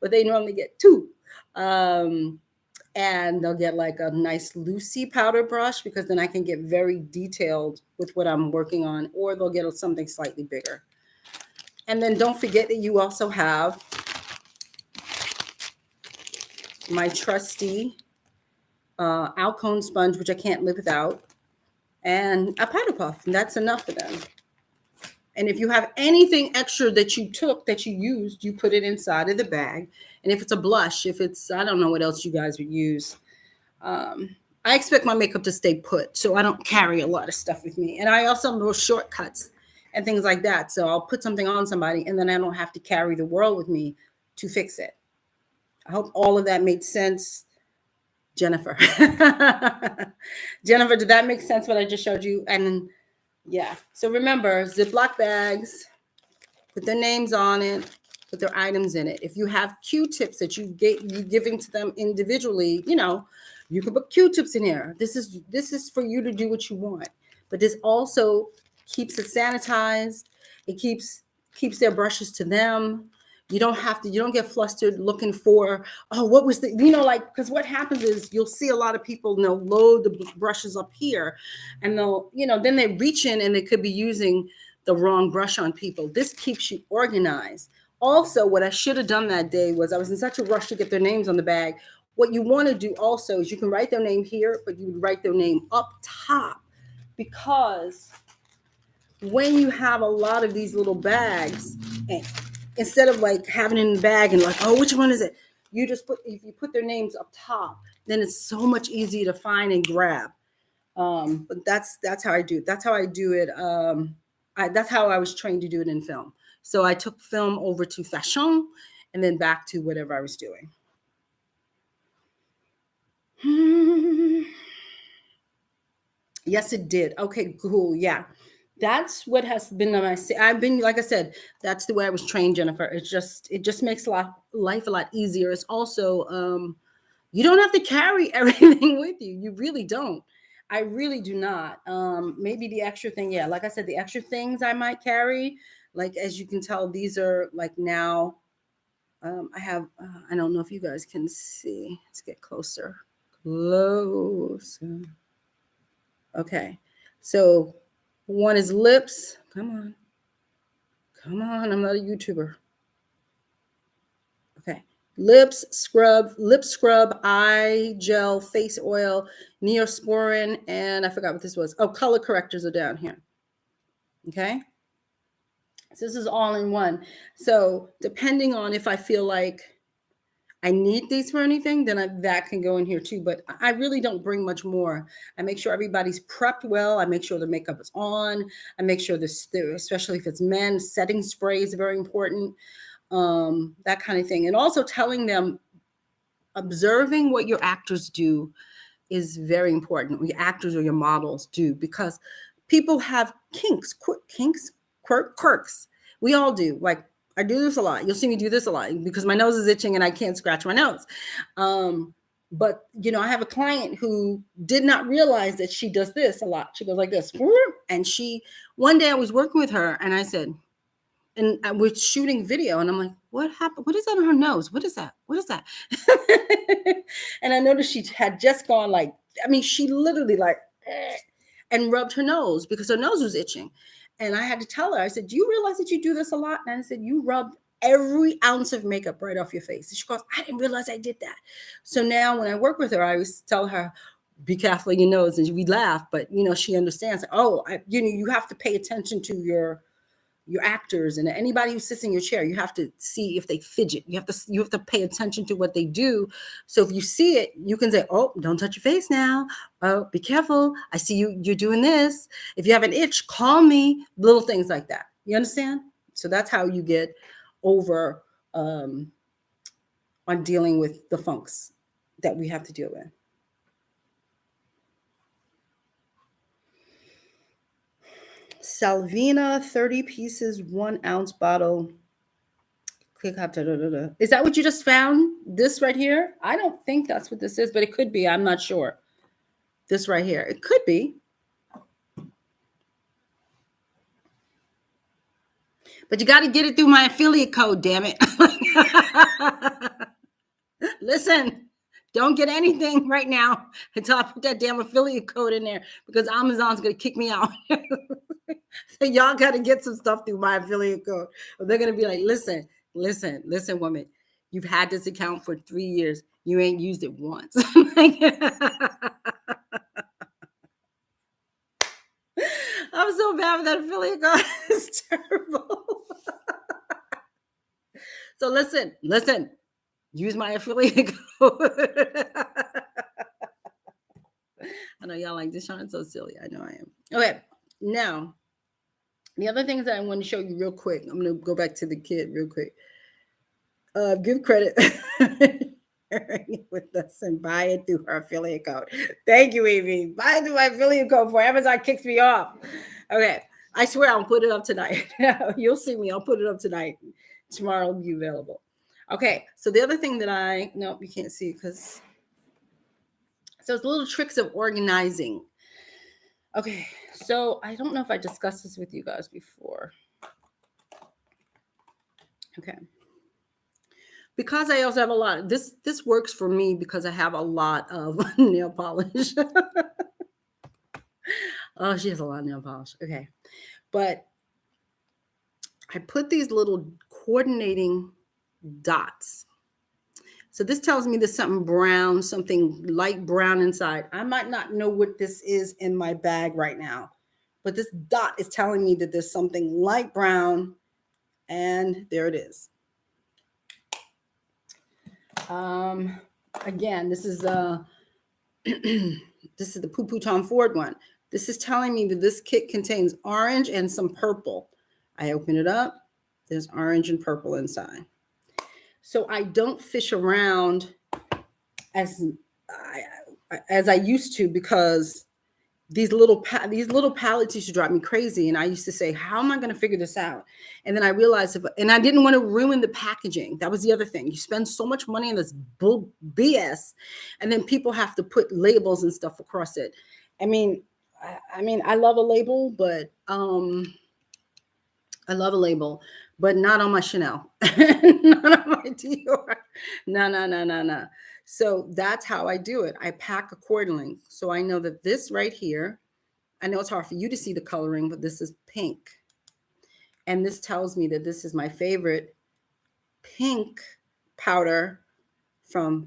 but they normally get 2. And they'll get like a nice loosey powder brush because then I can get very detailed with what I'm working on, or they'll get something slightly bigger. And then don't forget that you also have my trusty Alcone sponge, which I can't live without, and a powder puff, and that's enough for them. And if you have anything extra that you took, that you used, you put it inside of the bag. And if it's a blush, if it's, I don't know what else you guys would use. I expect my makeup to stay put, so I don't carry a lot of stuff with me. And I also know shortcuts and things like that. So I'll put something on somebody, and then I don't have to carry the world with me to fix it. I hope all of that made sense, Jennifer. Jennifer, did that make sense what I just showed you? And yeah, so remember, Ziploc bags, put their names on it, put their items in it. If you have Q-tips that you're giving to them individually, you know, you can put Q-tips in here. This is for you to do what you want. But this also keeps it sanitized. It keeps their brushes to them. You don't get flustered looking for, oh, what was the, you know, like, because what happens is you'll see a lot of people, you know, load the brushes up here, and they'll, you know, then they reach in and they could be using the wrong brush on people. This keeps you organized. Also, what I should have done that day was I was in such a rush to get their names on the bag. What you want to do also is you can write their name here, but you would write their name up top, because when you have a lot of these little bags, and instead of like having it in the bag and like, oh, which one is it? You just if you put their names up top, then it's so much easier to find and grab. But that's how I do it. That's how I do it. That's how I was trained to do it in film. So I took film over to fashion and then back to whatever I was doing. Yes, it did. Okay, cool. Yeah. That's what has been I've been, like I said, that's the way I was trained, Jennifer. It just makes life a lot easier. It's also, you don't have to carry everything with you. You really don't. I really do not. Maybe the extra thing, yeah, like I said, the extra things I might carry, like, as you can tell, these are like now, I have, I don't know if you guys can see. Let's get closer. Closer. Okay. So one is lips. Come on. Come on. I'm not a YouTuber. Okay. Lip scrub, eye gel, face oil, Neosporin, and I forgot what this was. Oh, color correctors are down here. Okay. So this is all in one. So depending on if I feel like I need these for anything, then that can go in here too. But I really don't bring much more. I make sure everybody's prepped well. I make sure the makeup is on. I make sure especially if it's men, setting spray is very important. That kind of thing. And also telling them, observing what your actors do is very important. Your actors or your models do, because people have quirks. We all do. Like, I do this a lot. You'll see me do this a lot because my nose is itching and I can't scratch my nose. But, you know, I have a client who did not realize that she does this a lot. She goes like this. And one day I was working with her and I said, and we're shooting video and I'm like, what happened? What is that on her nose? What is that? What is that? And I noticed she had just gone like, I mean, she literally like, and rubbed her nose because her nose was itching. And I had to tell her, I said, do you realize that you do this a lot? And I said, you rub every ounce of makeup right off your face. And she goes, I didn't realize I did that. So now when I work with her, I always tell her, be careful of your nose. And we laugh, but you know, she understands, oh, you have to pay attention to your actors and anybody who sits in your chair. You have to see if they fidget. You have to pay attention to what they do. So if you see it, you can say, oh, don't touch your face now. Oh, be careful. I see you're doing this. If you have an itch, call me. Little things like that. You understand? So that's how you get over on dealing with the funks that we have to deal with. Salvina, 30 pieces, 1 ounce bottle. Is that what you just found? This right here? I don't think that's what this is, but it could be. I'm not sure. This right here. It could be. But you got to get it through my affiliate code, damn it. Listen, don't get anything right now until I put that damn affiliate code in there, because Amazon's going to kick me out. So y'all got to get some stuff through my affiliate code. Or they're going to be like, listen, woman, you've had this account for 3 years. You ain't used it once. I'm so bad with that affiliate code. It's terrible. So listen. Use my affiliate code. I know y'all like DeShawn. It's so silly. I know I am. Okay, now the other things that I want to show you real quick. I'm gonna go back to the kid real quick. Give credit with us and buy it through her affiliate code. Thank you, Evie. Buy it through my affiliate code before Amazon kicks me off. Okay, I swear I'll put it up tonight. You'll see me. I'll put it up tonight. Tomorrow will be available. Okay, so the other thing that nope, you can't see because so it's little tricks of organizing. Okay, so I don't know if I discussed this with you guys before. Okay. Because I also have a lot, this works for me because I have a lot of nail polish. Oh, she has a lot of nail polish. Okay. But I put these little coordinating dots. So this tells me there's something brown, something light brown inside. I might not know what this is in my bag right now, but this dot is telling me that there's something light brown, and there it is. Again, this is this is the Poo Poo Tom Ford one. This is telling me that this kit contains orange and some purple. I open it up. There's orange and purple inside. So I don't fish around as I used to because these little pallets used to drive me crazy. And I used to say, how am I going to figure this out? And then I realized, and I didn't want to ruin the packaging. That was the other thing. You spend so much money on this bull BS, and then people have to put labels and stuff across it. I mean, I love a label, but not on my Chanel, not on my Dior. No. So that's how I do it. I pack accordingly. So I know that this right here, I know it's hard for you to see the coloring, but this is pink. And this tells me that this is my favorite pink powder from,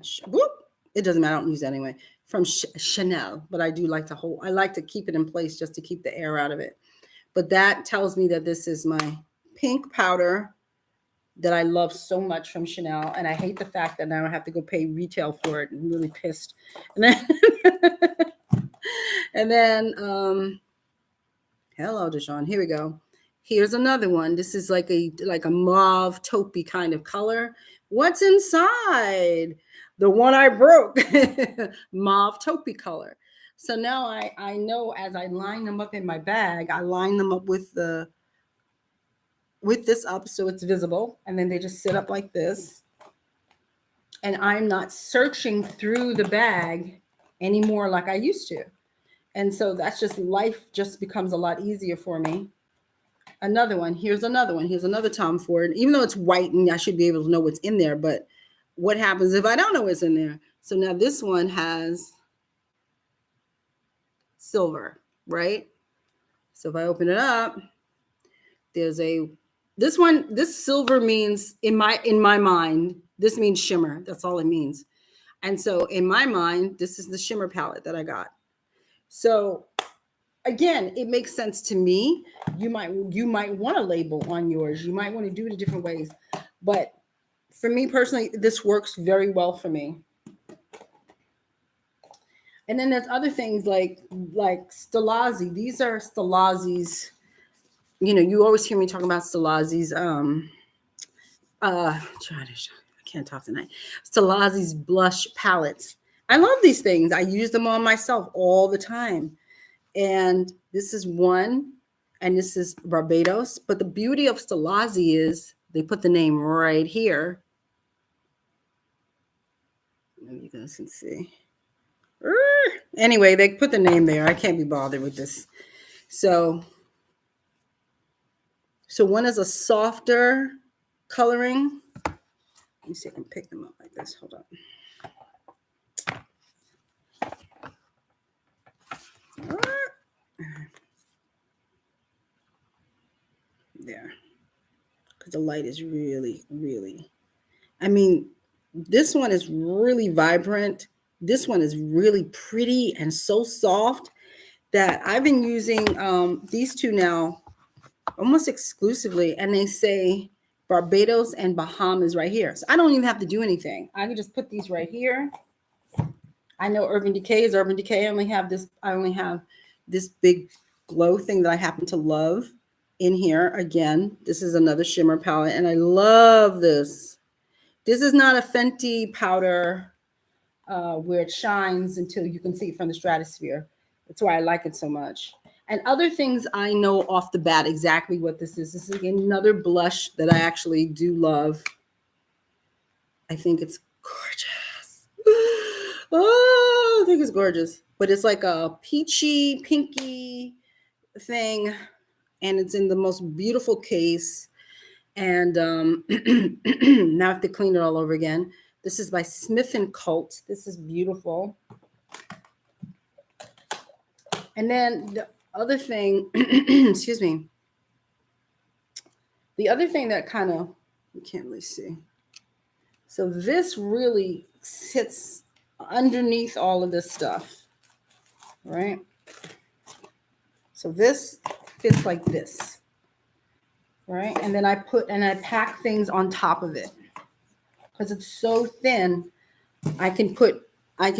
it doesn't matter, I don't use it anyway, from Chanel, but I do like I like to keep it in place just to keep the air out of it. But that tells me that this is my pink powder that I love so much from Chanel. And I hate the fact that now I have to go pay retail for it. I'm really pissed. And then, hello, DeShawn. Here we go. Here's another one. This is like a mauve taupey kind of color. What's inside? The one I broke. Mauve taupey color. So now I know as I line them up in my bag, I line them up with this up so it's visible, and then they just sit up like this, and I'm not searching through the bag anymore like I used to. And so that's just, life just becomes a lot easier for me. Another one. Here's another Tom Ford. Even though it's white and I should be able to know what's in there, but what happens if I don't know what's in there? So now this one has silver, right? So if I open it up, there's this silver means in my mind, this means shimmer. That's all it means. And so in my mind, this is the shimmer palette that I got. So again, it makes sense to me. You might want a label on yours. You might want to do it in different ways. But for me personally, this works very well for me. And then there's other things like Salazies. These are Salazies. You know, you always hear me talking about Salazies. I can't talk tonight. Salazies blush palettes. I love these things. I use them on myself all the time. And this is one, and this is Barbados. But the beauty of Salazies is they put the name right here. You guys can see. Anyway, they put the name there. I can't be bothered with this. So one is a softer coloring. Let me see if I can pick them up like this. Hold on. There. Because the light is really, really, I mean, This one is really vibrant. This one is really pretty and so soft that I've been using these two now almost exclusively, and they say Barbados and Bahamas right here. So I don't even have to do anything. I can just put these right here. I know Urban Decay is Urban Decay. I only have this big glow thing that I happen to love in here. Again, this is another shimmer palette, and I love this. This is not a Fenty powder where it shines until you can see it from the stratosphere. That's why I like it so much. And other things I know off the bat exactly what this is. This is another blush that I actually do love. I think it's gorgeous. Oh, I think it's gorgeous. But it's like a peachy, pinky thing. And it's in the most beautiful case. And now I have to clean it all over again. This is by Smith & Cult. This is beautiful. And then the other thing, excuse me. The other thing that kind of, you can't really see. So this really sits underneath all of this stuff, right? So this fits like this, right? And then I pack things on top of it because it's so thin. I can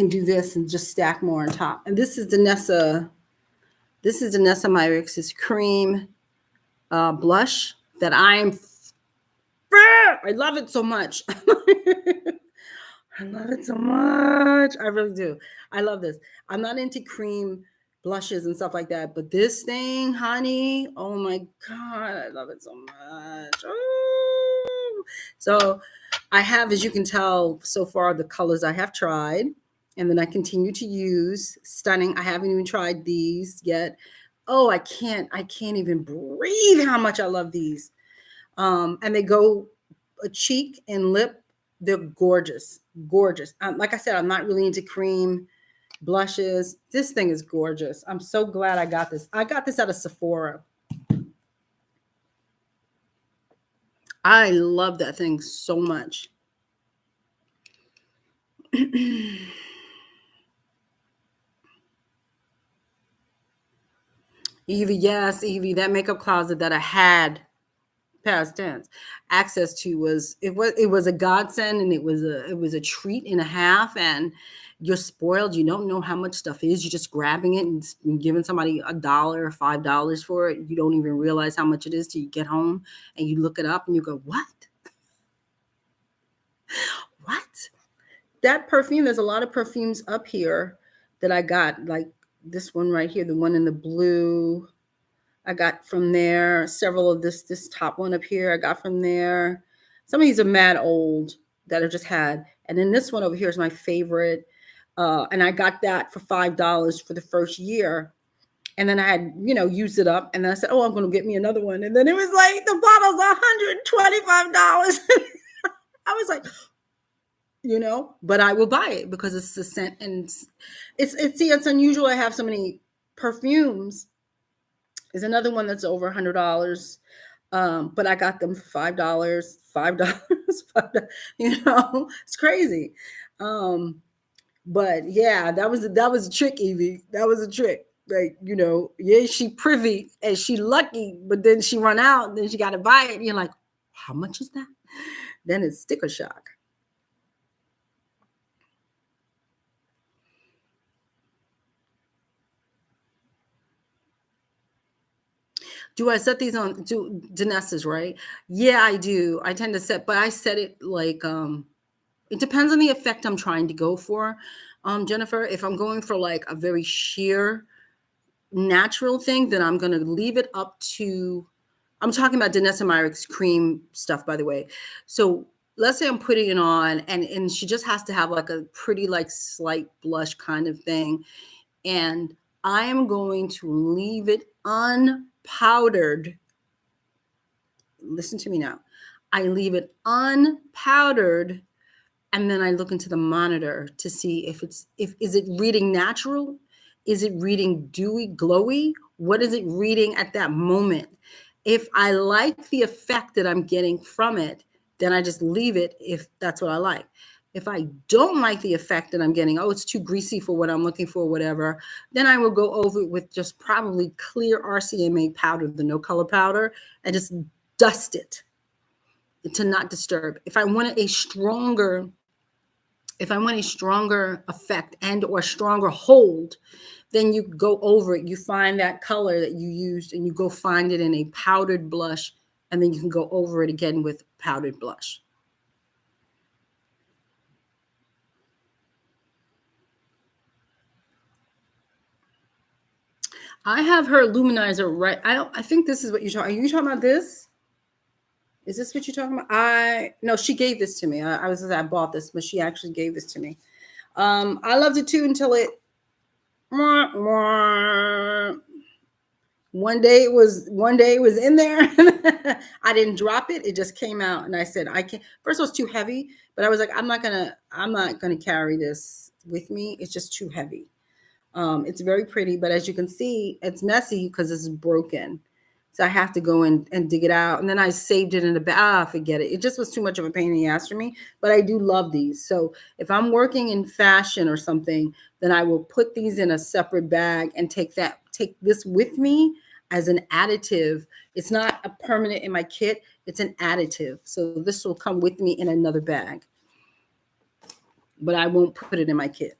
do this and just stack more on top. And this is Danessa Myricks' cream blush that I love it so much. I love it so much. I really do. I love this. I'm not into cream blushes and stuff like that, but this thing, honey, oh my God, I love it so much. Oh. So I have, as you can tell so far, the colors I have tried, and then I continue to use. Stunning. I haven't even tried these yet. Oh, I can't even breathe how much I love these. And they go a cheek and lip. They're gorgeous, gorgeous. Like I said, I'm not really into cream blushes. This thing is gorgeous. I'm so glad I got this. I got this at a Sephora. I love that thing so much. Evie, yes, Evie, that makeup closet that I had, past tense, access to was a godsend, and it was a treat and a half. And you're spoiled. You don't know how much stuff is. You're just grabbing it and giving somebody $1 or $5 for it. You don't even realize how much it is till you get home and you look it up and you go, what? What? That perfume, there's a lot of perfumes up here that I got, like this one right here, the one in the blue. I got from there. Several of this top one up here I got from there. Some of these are mad old that I just had. And then this one over here is my favorite. And I got that for $5 for the first year. And then I had, used it up. And then I said, oh, I'm going to get me another one. And then it was like the bottle's $125. I was like, but I will buy it because it's the scent. And it's unusual I have so many perfumes. There's another one that's over $100. But I got them for $5, $5, it's crazy. But yeah, that was a trick, Evie. That was a trick. Like, yeah, she privy and she lucky, but then she run out and then she got to buy it. And you're like, how much is that? Then it's sticker shock. Do I set these on to Danessa's, right? Yeah, I do. I tend to set, but I set it like, it depends on the effect I'm trying to go for. Jennifer, if I'm going for like a very sheer natural thing, then I'm going to leave it up to, I'm talking about Danessa Myricks cream stuff, by the way. So let's say I'm putting it on and she just has to have like a pretty, like slight blush kind of thing. And I am going to leave it unpowdered. Listen to me now. I leave it unpowdered. And then I look into the monitor to see if is it reading natural? Is it reading dewy, glowy? What is it reading at that moment? If I like the effect that I'm getting from it, then I just leave it if that's what I like. If I don't like the effect that I'm getting, oh, it's too greasy for what I'm looking for, whatever, then I will go over it with just probably clear RCMA powder, the no color powder, and just dust it to not disturb. If I want a stronger effect and or stronger hold, then you go over it. You find that color that you used and you go find it in a powdered blush, and then you can go over it again with powdered blush. I have her Luminizer right. I think this is what you're talking. Are you talking about this? Is this what you're talking about? No, she gave this to me. I bought this, but she actually gave this to me. I loved it too until it. One day it was in there. I didn't drop it. It just came out, and I said, I can't. First, it was too heavy, but I was like, I'm not gonna carry this with me. It's just too heavy. It's very pretty, but as you can see, it's messy because it's broken. So I have to go in and dig it out. And then I saved it in the bag. Forget it. It just was too much of a pain in the ass for me. But I do love these. So if I'm working in fashion or something, then I will put these in a separate bag and take this with me as an additive. It's not a permanent in my kit. It's an additive. So this will come with me in another bag. But I won't put it in my kit.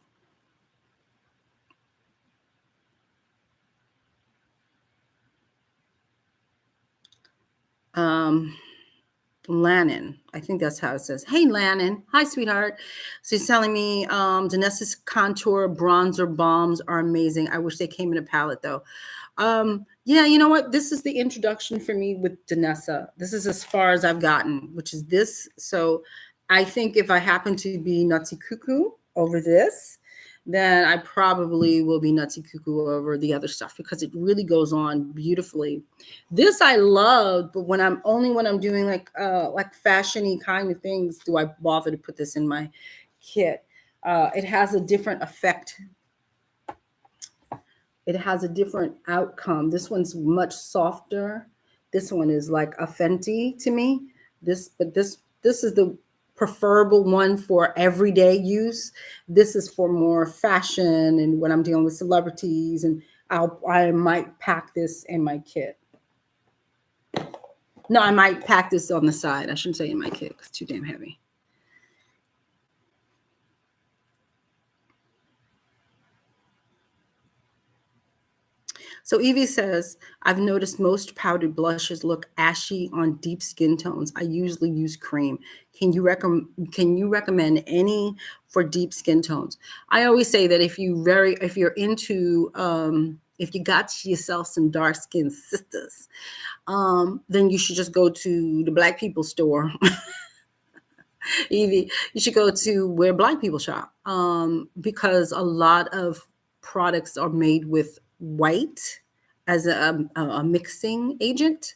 Lannon, I think that's how it says. Hey, Lannon. Hi, sweetheart. So he's telling me Danessa's Contour Bronzer Balms are amazing. I wish they came in a palette, though. Yeah, you know what? This is the introduction for me with Danessa. This is as far as I've gotten, which is this. So I think if I happen to be nutsy cuckoo over this, then I probably will be nutsy cuckoo over the other stuff because it really goes on beautifully. This I love, but when I'm doing like fashion-y kind of things, do I bother to put this in my kit. It has a different effect. It has a different outcome. This one's much softer. This one is like a Fenty to me. This is the preferable one for everyday use. This is for more fashion and when I'm dealing with celebrities, and I might pack this in my kit. No, I might pack this on the side. I shouldn't say in my kit because it's too damn heavy. So Evie says, I've noticed most powdered blushes look ashy on deep skin tones. I usually use cream. Can you recommend any for deep skin tones? I always say that if you got yourself some dark skinned sisters, then you should just go to the Black people store. Evie, you should go to where Black people shop, because a lot of products are made with white as a mixing agent,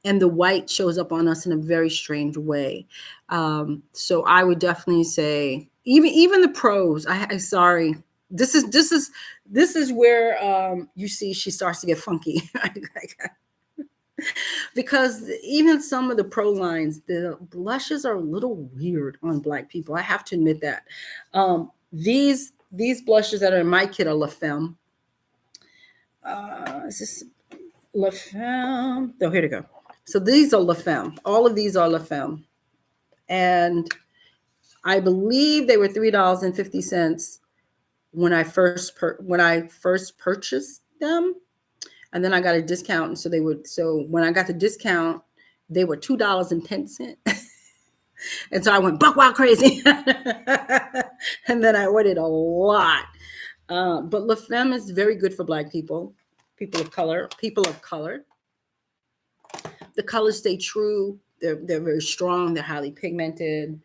and the white shows up on us in a very strange way. So I would definitely say even the pros. I sorry, this is where you see she starts to get funky. Because even some of the pro lines, the blushes are a little weird on Black people. I have to admit that. These blushes that are in my kit are La Femme. Is this La Femme? Oh, here to go. So these are La Femme. All of these are La Femme. And I believe they were $3.50 when I first purchased them. And then I got a discount. So when I got the discount, they were $2.10. And so I went buck wild crazy. And then I ordered a lot. But La Femme is very good for Black people, people of color. The colors stay true. They're very strong. They're highly pigmented.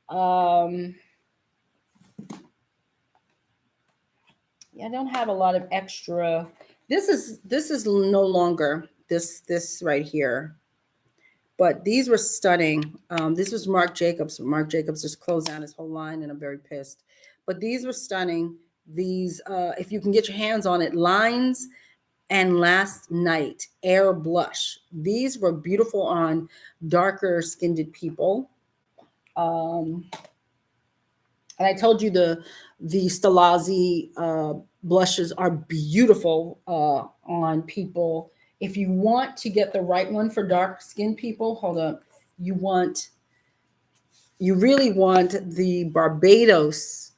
I don't have a lot of extra. This is no longer this right here, but these were stunning. This was Marc Jacobs. Marc Jacobs just closed down his whole line, and I'm very pissed. But these were stunning. These, if you can get your hands on it, Lines and Last Night Air Blush. These were beautiful on darker skinned people. And I told you the Salazies blushes are beautiful on people. If you want to get the right one for dark skinned people, hold up. You want you really want the Barbados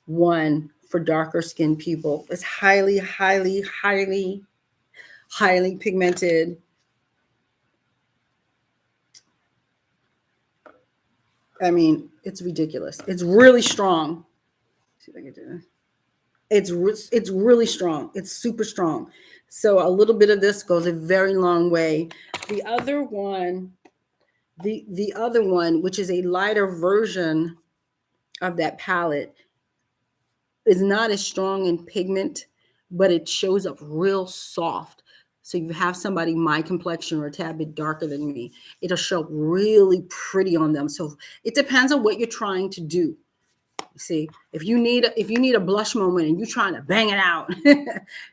one for darker skinned people. It's highly, highly, highly, highly pigmented. I mean, it's ridiculous. It's really strong. See if I can do this. It's really strong. It's super strong. So a little bit of this goes a very long way. The other one, the other one, which is a lighter version of that palette, is not as strong in pigment, but it shows up real soft. So if you have somebody my complexion or a tad bit darker than me, it'll show up really pretty on them. So it depends on what you're trying to do. See, if you need a blush moment and you're trying to bang it out,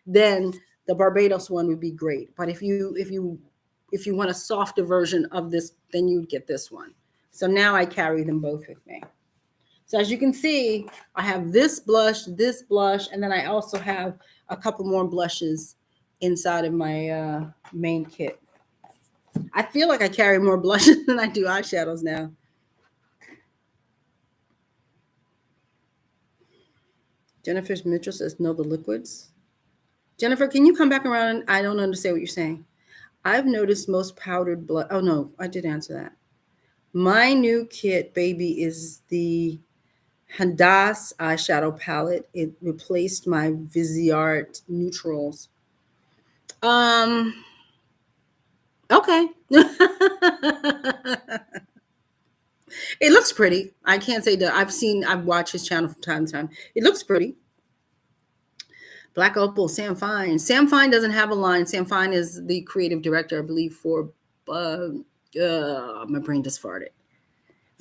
then the Barbados one would be great. But if you want a softer version of this, then you'd get this one. So now I carry them both with me. So as you can see, I have this blush, and then I also have a couple more blushes inside of my main kit. I feel like I carry more blushes than I do eyeshadows now. Jennifer Mitchell says, no, the liquids. Jennifer, can you come back around? I don't understand what you're saying. I've noticed most powdered blood. Oh, no, I did answer that. My new kit, baby, is the Handas eyeshadow palette. It replaced my Viseart neutrals. Okay. It looks pretty. I can't say that I've watched his channel from time to time. It looks pretty. Black Opal, Sam Fine. Sam Fine doesn't have a line. Sam Fine is the creative director, I believe, for my brain just farted.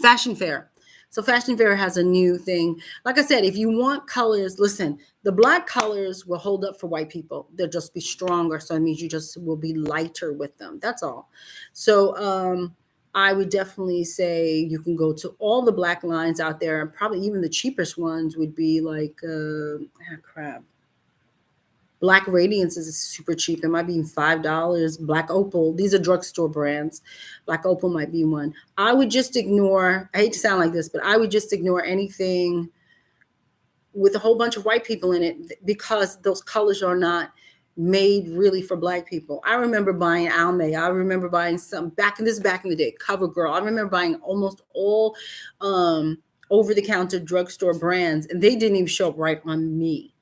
Fashion Fair. So Fashion Fair has a new thing. Like I said, if you want colors, listen, the black colors will hold up for white people. They'll just be stronger. So it means you just will be lighter with them. That's all. So I would definitely say you can go to all the black lines out there. Probably even the cheapest ones would be like, crap. Black Radiance is super cheap. It might be $5. Black Opal, these are drugstore brands. Black Opal might be one. I would just ignore, I hate to sound like this, but I would just ignore anything with a whole bunch of white people in it because those colors are not made really for black people. I remember buying Almay. I remember buying some back in the day, CoverGirl. I remember buying almost all over-the-counter drugstore brands, and they didn't even show up right on me.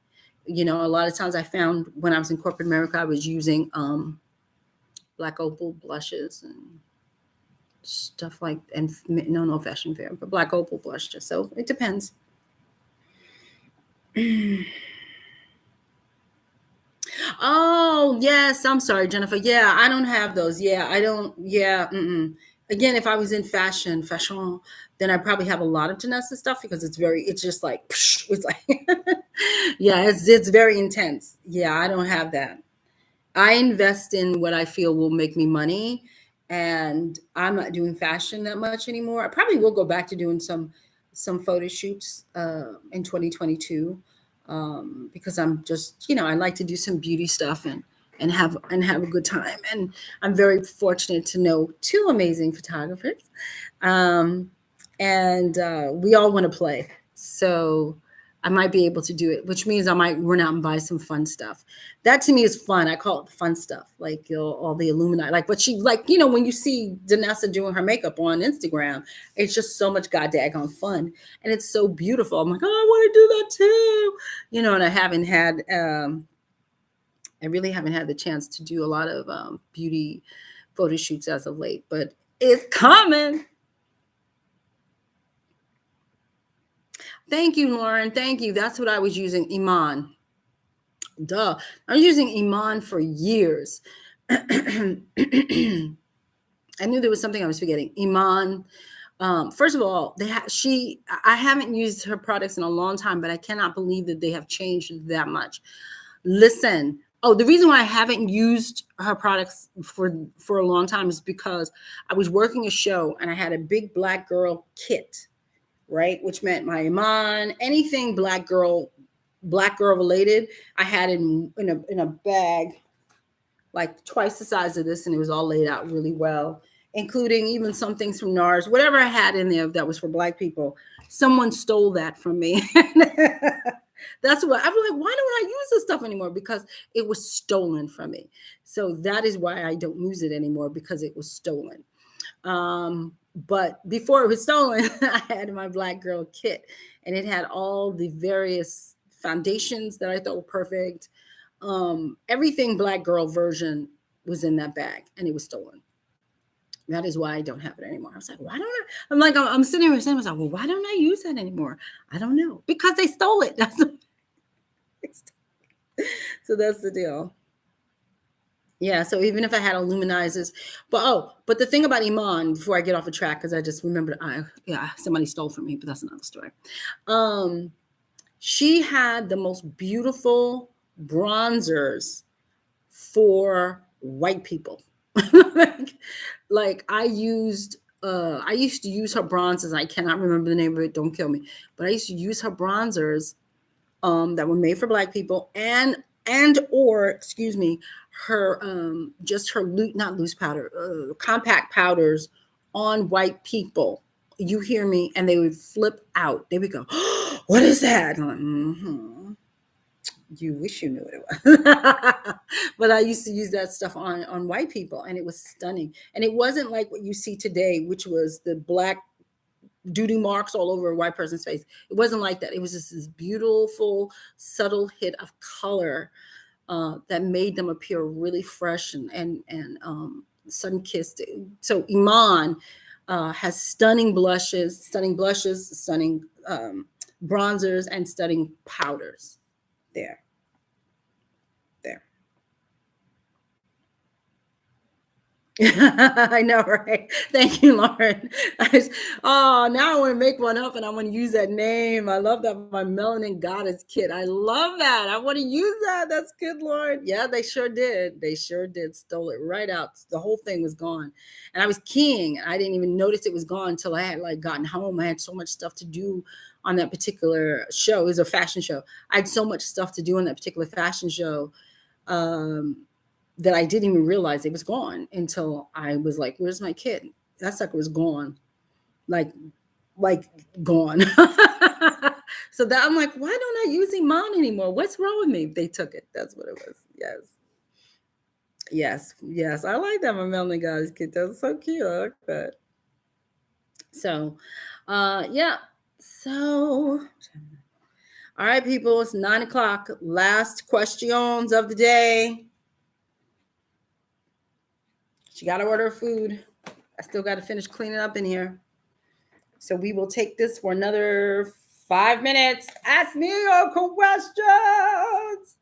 You know, a lot of times I found when I was in corporate America, I was using Black Opal blushes and stuff like, and no Fashion Fair, but Black Opal blushes. So it depends. Oh, yes. I'm sorry, Jennifer. Yeah, I don't have those. Yeah, I don't. Yeah. Again, if I was in fashion, then I probably have a lot of Janessa stuff because it's just like, it's like, yeah, it's very intense. Yeah, I don't have that. I invest in what I feel will make me money, and I'm not doing fashion that much anymore. I probably will go back to doing some photo shoots in 2022 because I'm just, I like to do some beauty stuff and have a good time. And I'm very fortunate to know two amazing photographers, and we all want to play. So I might be able to do it, which means I might run out and buy some fun stuff. That to me is fun. I call it the fun stuff, like all the Illuminati, like what she like. When you see Danessa doing her makeup on Instagram, it's just so much goddamn fun, and it's so beautiful. I'm like, oh, I want to do that too, and I haven't had. I really haven't had the chance to do a lot of beauty photo shoots as of late, but it's coming. Thank you, Lauren. Thank you. That's what I was using, Iman. Duh. I'm using Iman for years. I knew there was something I was forgetting. Iman. First of all, I haven't used her products in a long time, but I cannot believe that they have changed that much. Listen. Oh, the reason why I haven't used her products for a long time is because I was working a show and I had a big black girl kit, right? Which meant my Iman, anything black girl related. I had it in a bag like twice the size of this, and it was all laid out really well, including even some things from NARS. Whatever I had in there that was for black people, someone stole that from me. That's what I was like, why don't I use this stuff anymore? Because it was stolen from me. So that is why I don't use it anymore, because it was stolen. But before it was stolen, I had my black girl kit, and it had all the various foundations that I thought were perfect. Everything black girl version was in that bag, and it was stolen. That is why I don't have it anymore. I was like, why don't I? I'm sitting here saying, I was like, well, why don't I use that anymore? I don't know. Because they stole it. So that's the deal. Yeah, so even if I had Luminizers, but the thing about Iman, before I get off the track, because I just remembered, somebody stole from me, but that's another story. She had the most beautiful bronzers for white people. like I used to use her bronzers. I cannot remember the name of it, don't kill me, but I used to use her bronzers that were made for black people, and excuse me, her just her not loose powder, compact powders on white people. You hear me? And they would flip out. They would go, oh, what is that? I'm like, mm-hmm. You wish you knew what it was. But I used to use that stuff on white people, and it was stunning. And it wasn't like what you see today, which was the black duty marks all over a white person's face. It wasn't like that. It was just this beautiful, subtle hit of color that made them appear really fresh and sun-kissed. So Iman has stunning blushes, stunning bronzers, and stunning powders. There. I know, right? Thank you, Lauren. Now I want to make one up, and I want to use that name. I love that, my Melanin Goddess kit. I love that. I want to use that. That's good, Lauren. Yeah, they sure did. Stole it right out. The whole thing was gone, and I was keying. I didn't even notice it was gone until I had gotten home. I had so much stuff to do on that particular show. It was a fashion show. I had so much stuff to do on that particular fashion show. That I didn't even realize it was gone until I was like, where's my kit? That sucker was gone. Like gone. So that I'm like, why don't I use Iman anymore? What's wrong with me? They took it. That's what it was. Yes. I like that, my Melanin Goddess kit. That's so cute. I like that. So, yeah. So, all right, people, it's 9:00. Last questions of the day. She got to order food. I still got to finish cleaning up in here. So we will take this for another 5 minutes. Ask me your questions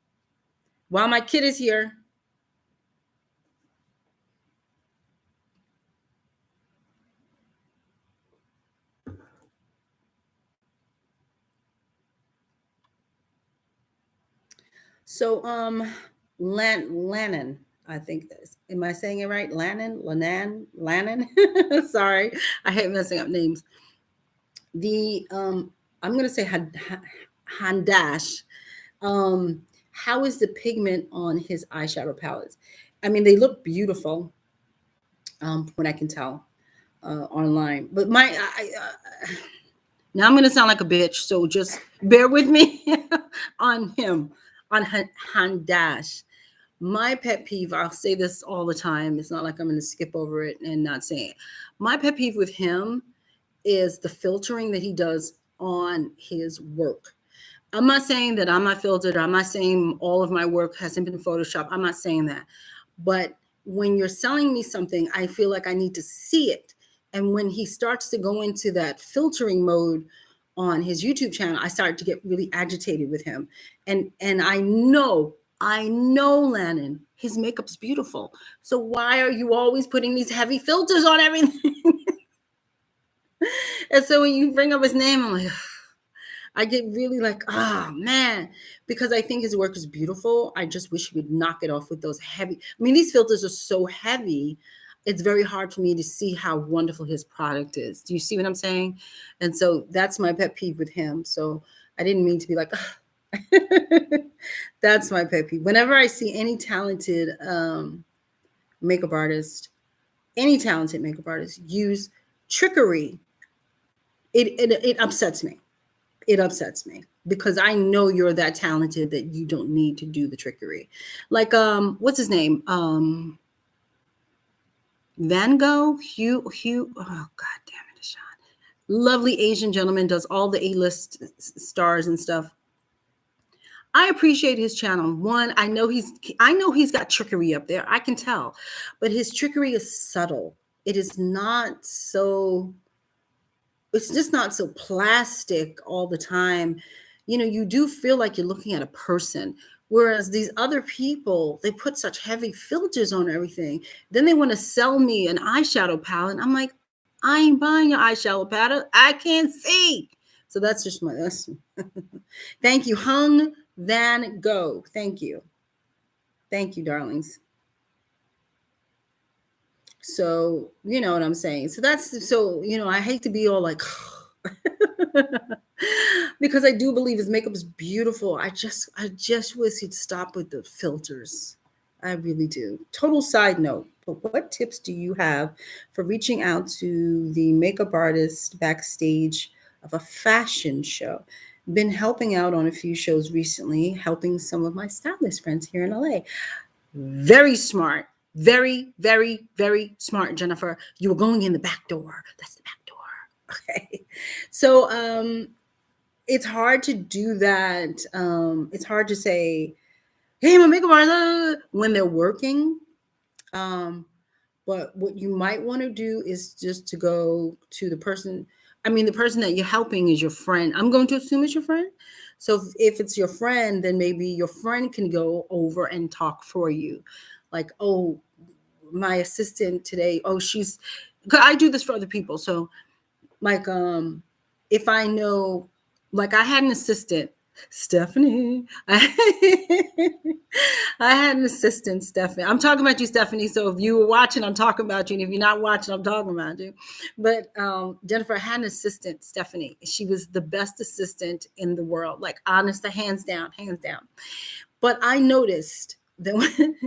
while my kid is here. So, Lannon, I think this. Am I saying it right? Lannon. Sorry, I hate messing up names. I'm going to say Handash. How is the pigment on his eyeshadow palettes? I mean, they look beautiful, from what I can tell online. But now I'm going to sound like a bitch, so just bear with me on him, on Handash. My pet peeve, I'll say this all the time. It's not like I'm going to skip over it and not say it. My pet peeve with him is the filtering that he does on his work. I'm not saying that I'm not filtered. I'm not saying all of my work hasn't been Photoshopped. I'm not saying that. But when you're selling me something, I feel like I need to see it. And when he starts to go into that filtering mode on his YouTube channel, I start to get really agitated with him. And I know, Lannon, his makeup's beautiful. So why are you always putting these heavy filters on everything? And so when you bring up his name, I'm like, I get really like, oh man, because I think his work is beautiful. I just wish he would knock it off with those heavy. I mean, these filters are so heavy. it's very hard for me to see how wonderful his product is. Do you see what I'm saying? And so that's my pet peeve with him. So I didn't mean to be like, that's my pet peeve. Whenever I see any talented makeup artist, use trickery, it upsets me. It upsets me because I know you're that talented that you don't need to do the trickery. Like what's his name? Van Gogh, Hugh. Oh God damn it, DeShawn. Lovely Asian gentleman, does all the A-list stars and stuff. I appreciate his channel. One, I know he's got trickery up there. I can tell, but his trickery is subtle. It is not so. It's just not so plastic all the time. You know, you do feel like you're looking at a person. Whereas these other people, they put such heavy filters on everything. Then they want to sell me an eyeshadow palette. I'm like, I ain't buying your eyeshadow palette. I can't see. So that's just my lesson. Thank you, Hung Van Gogh. Thank you. Thank you, darlings. So, you know what I'm saying? So, I hate to be all like, because I do believe his makeup is beautiful. I just wish he'd stop with the filters. I really do. Total side note, but what tips do you have for reaching out to the makeup artist backstage of a fashion show? Been helping out on a few shows recently, helping some of my stylist friends here in LA. Very smart. Very, very, very smart, Jennifer. You were going in the back door. That's the back door. Okay. So it's hard to do that. It's hard to say, hey, my makeup artist, when they're working. But what you might want to do is just to go to the person. I mean, the person that you're helping is your friend. I'm going to assume it's your friend. So if it's your friend, then maybe your friend can go over and talk for you. Like, oh, my assistant today, because I do this for other people. So like, if I know, like I had an assistant, Stephanie. I had an assistant, Stephanie. I'm talking about you, Stephanie. So if you were watching, I'm talking about you. And if you're not watching, I'm talking about you. But Jennifer, I had an assistant, Stephanie. She was the best assistant in the world. Like honest, hands down, hands down. But I noticed that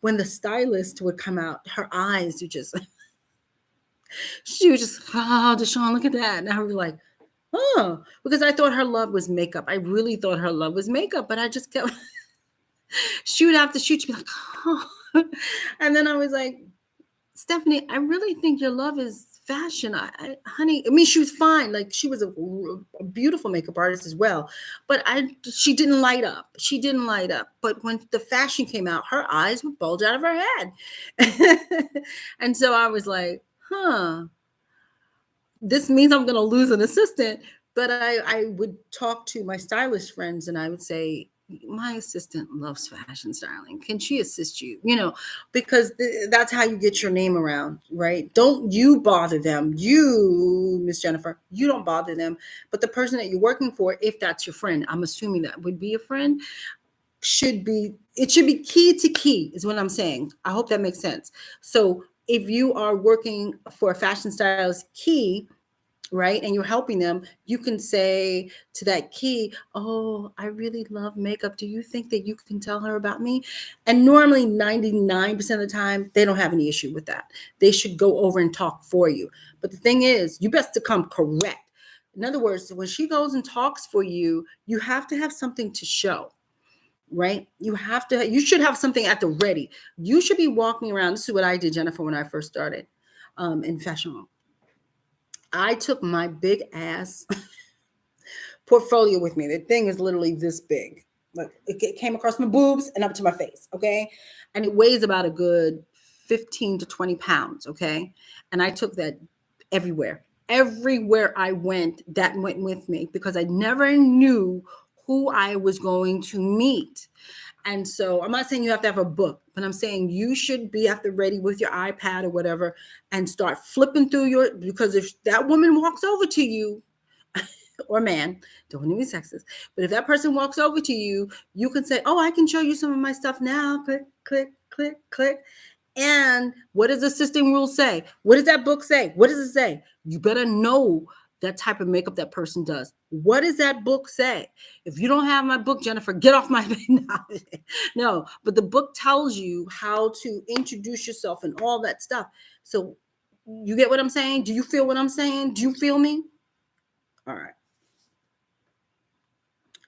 when the stylist would come out, her eyes would just, she was just, oh, DeShawn, look at that. And I would be like, oh, because I thought her love was makeup. I really thought her love was makeup, but I just kept, shoot after shoot, she'd be like, oh. And then I was like, Stephanie, I really think your love is fashion. Honey, I mean, she was fine. Like she was a beautiful makeup artist as well, but she didn't light up. She didn't light up. But when the fashion came out, her eyes would bulge out of her head. And so I was like, this means I'm going to lose an assistant. But I would talk to my stylist friends and I would say, my assistant loves fashion styling. Can she assist you? Because that's how you get your name around, right? Don't you bother them. You, Miss Jennifer, you don't bother them. But the person that you're working for, if that's your friend, I'm assuming that would be a friend, it should be key to key is what I'm saying. I hope that makes sense. So if you are working for a fashion stylist key, right, and you're helping them, you can say to that key, oh, I really love makeup. Do you think that you can tell her about me? And normally 99% of the time, they don't have any issue with that. They should go over and talk for you. But the thing is, you best to come correct. In other words, when she goes and talks for you, you have to have something to show, right? You should have something at the ready. You should be walking around. This is what I did, Jennifer, when I first started in fashion. I took my big ass portfolio with me. The thing is literally this big. Like it came across my boobs and up to my face, okay? And it weighs about a good 15 to 20 pounds, okay? And I took that everywhere. Everywhere I went, that went with me because I never knew who I was going to meet. And so I'm not saying you have to have a book, but I'm saying you should be at the ready with your iPad or whatever and start flipping through because if that woman walks over to you or man, don't want to be sexist, but if that person walks over to you, you can say, oh, I can show you some of my stuff now. Click, click, click, click. And what does assisting rule say? What does that book say? What does it say? You better know that type of makeup that person does. What does that book say? If you don't have my book, Jennifer, get off my no, but the book tells you how to introduce yourself and all that stuff. So you get what I'm saying? Do you feel what I'm saying? Do you feel me? All right.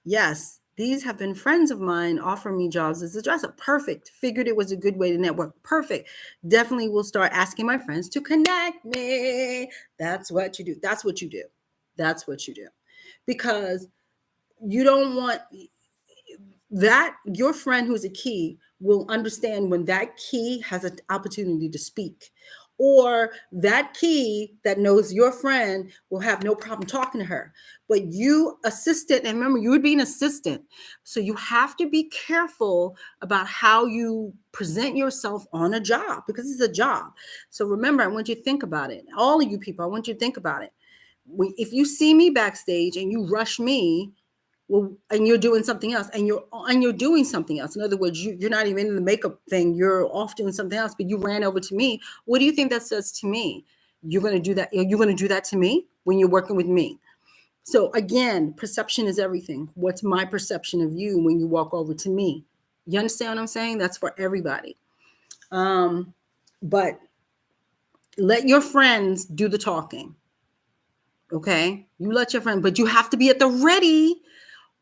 Yes, these have been friends of mine offering me jobs as a dresser. Perfect. Figured it was a good way to network. Perfect. Definitely will start asking my friends to connect me. That's what you do. That's what you do. That's what you do. Because you don't want that, your friend who's a key will understand when that key has an opportunity to speak. Or that key that knows your friend will have no problem talking to her. But you, assistant, and remember, you would be an assistant. So you have to be careful about how you present yourself on a job, because it's a job. So remember, I want you to think about it. All of you people, I want you to think about it. If you see me backstage and you rush me, well, and you're doing something else, and you're doing something else. In other words, you're not even in the makeup thing. You're off doing something else, but you ran over to me. What do you think that says to me? You're going to do that. You're going to do that to me when you're working with me. So again, perception is everything. What's my perception of you when you walk over to me? You understand what I'm saying? That's for everybody. But let your friends do the talking. Okay? You let your friend, but you have to be at the ready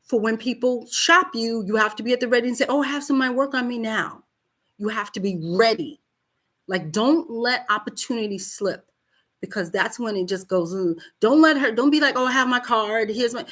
for when people shop you. You have to be at the ready and say, oh, have somebody work on me now. You have to be ready. Like, don't let opportunity slip, because that's when it just goes. Don't be like, oh, I have my card. Here's my,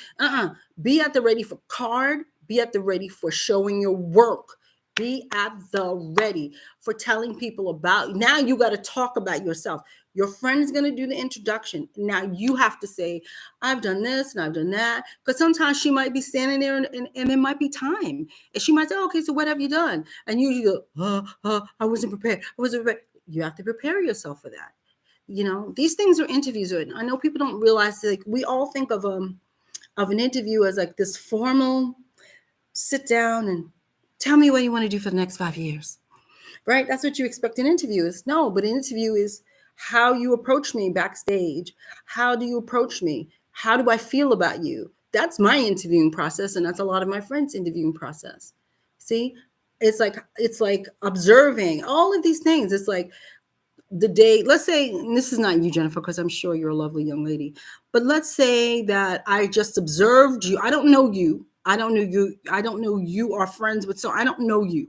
be at the ready for card. Be at the ready for showing your work. Be at the ready for telling people about, now you got to talk about yourself. Your friend is going to do the introduction. Now you have to say, I've done this and I've done that. Because sometimes she might be standing there and it might be time. And she might say, okay, so what have you done? And you go, I wasn't prepared. You have to prepare yourself for that. You know, these things are interviews. I know people don't realize, like, we all think of an interview as like this formal sit down and tell me what you want to do for the next 5 years, right? That's what you expect an interview is. No, but an interview is how you approach me backstage. How do you approach me? How do I feel about you? That's my interviewing process, and that's a lot of my friends' interviewing process. See, it's like observing all of these things. It's like the day, let's say, and this is not you, Jennifer, because I'm sure you're a lovely young lady, but let's say that I just observed you. I don't know you. I don't know you are friends with, so I don't know you,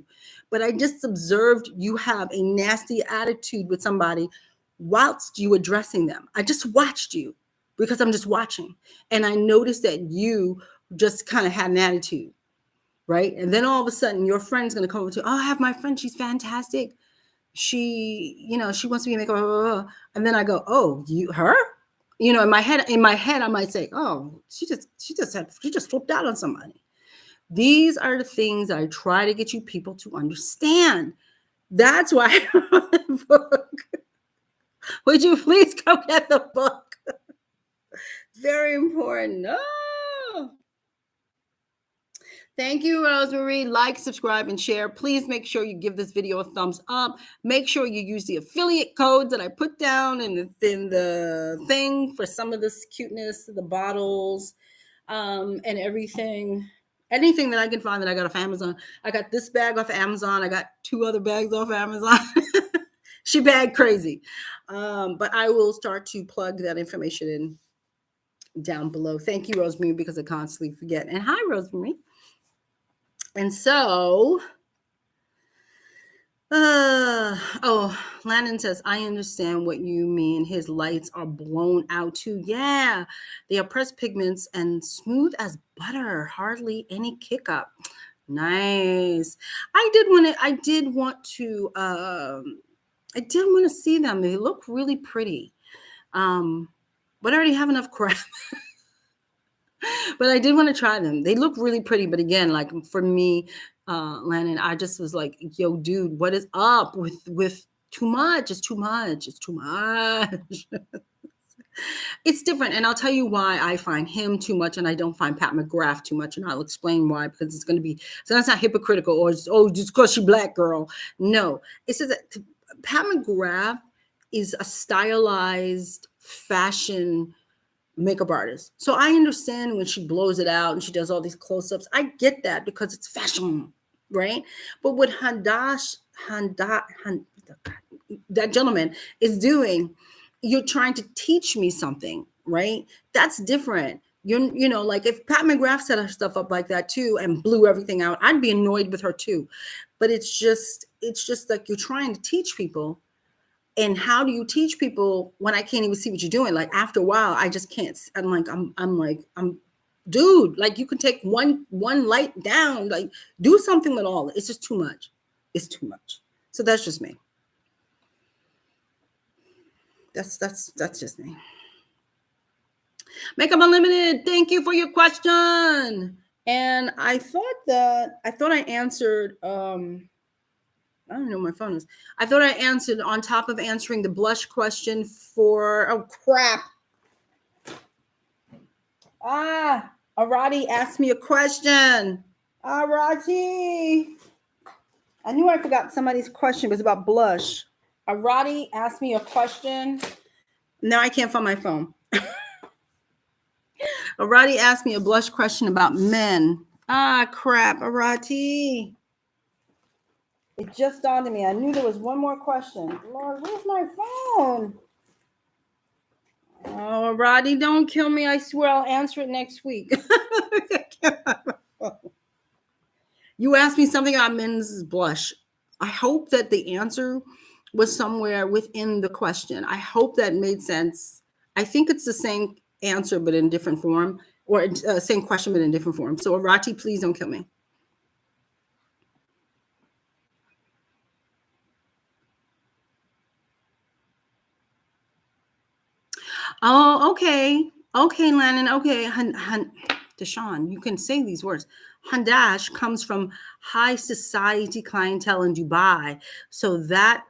but I just observed you have a nasty attitude with somebody whilst you addressing them. I just watched you because I'm just watching. And I noticed that you just kind of had an attitude, right? And then all of a sudden your friend's going to come over to, oh, I have my friend. She's fantastic. She wants to be makeup, blah, blah, blah. And then I go, oh, her? In my head, I might say, oh, she just flipped out on somebody. These are the things that I try to get you people to understand. That's why I wrote the book. Would you please go get the book? Very important. Oh. Thank you, Rosemary. Like, subscribe, and share. Please make sure you give this video a thumbs up. Make sure you use the affiliate codes that I put down in the thing for some of this cuteness, the bottles, and everything. Anything that I can find that I got off Amazon. I got this bag off Amazon. I got 2 other bags off Amazon. She bag crazy. But I will start to plug that information in down below. Thank you, Rosemary, because I constantly forget. And hi, Rosemary. And so, Landon says, I understand what you mean. His lights are blown out too. Yeah, they are pressed pigments and smooth as butter. Hardly any kick up. Nice. I did want to see them. They look really pretty. But I already have enough crap. But I did want to try them. They look really pretty. But again, like for me, Landon, I just was like, yo, dude, what is up with too much? It's too much. It's too much. It's different. And I'll tell you why I find him too much and I don't find Pat McGrath too much. And I'll explain why, because so that's not hypocritical or just because she's Black girl. No, it's just that Pat McGrath is a stylized fashion makeup artist. So I understand when she blows it out and she does all these close-ups. I get that because it's fashion, right? But what that gentleman is doing, you're trying to teach me something, right? That's different. You know, like if Pat McGrath set her stuff up like that too and blew everything out, I'd be annoyed with her too. But it's just like you're trying to teach people. And how do you teach people when I can't even see what you're doing? Like after a while, I just can't. I'm dude, like you can take one light down, like do something with all. It's just too much. It's too much. So that's just me. That's just me. Makeup Unlimited, thank you for your question. And I thought I answered I don't know where my phone is. I thought I answered on top of answering the blush question for, oh crap. Arati asked me a question. Arati. I knew I forgot somebody's question. It was about blush. Arati asked me a question. Now I can't find my phone. Arati asked me a blush question about men. Crap, Arati. It just dawned on me. I knew there was one more question. Lord, where's my phone? Oh, Roddy, don't kill me. I swear I'll answer it next week. You asked me something about men's blush. I hope that the answer was somewhere within the question. I hope that made sense. I think it's the same answer, but in different form, or same question, but in different form. So, Arati, please don't kill me. Oh, okay. Okay, Landon. Okay. DeShawn, you can say these words. Handash comes from high society clientele in Dubai. So that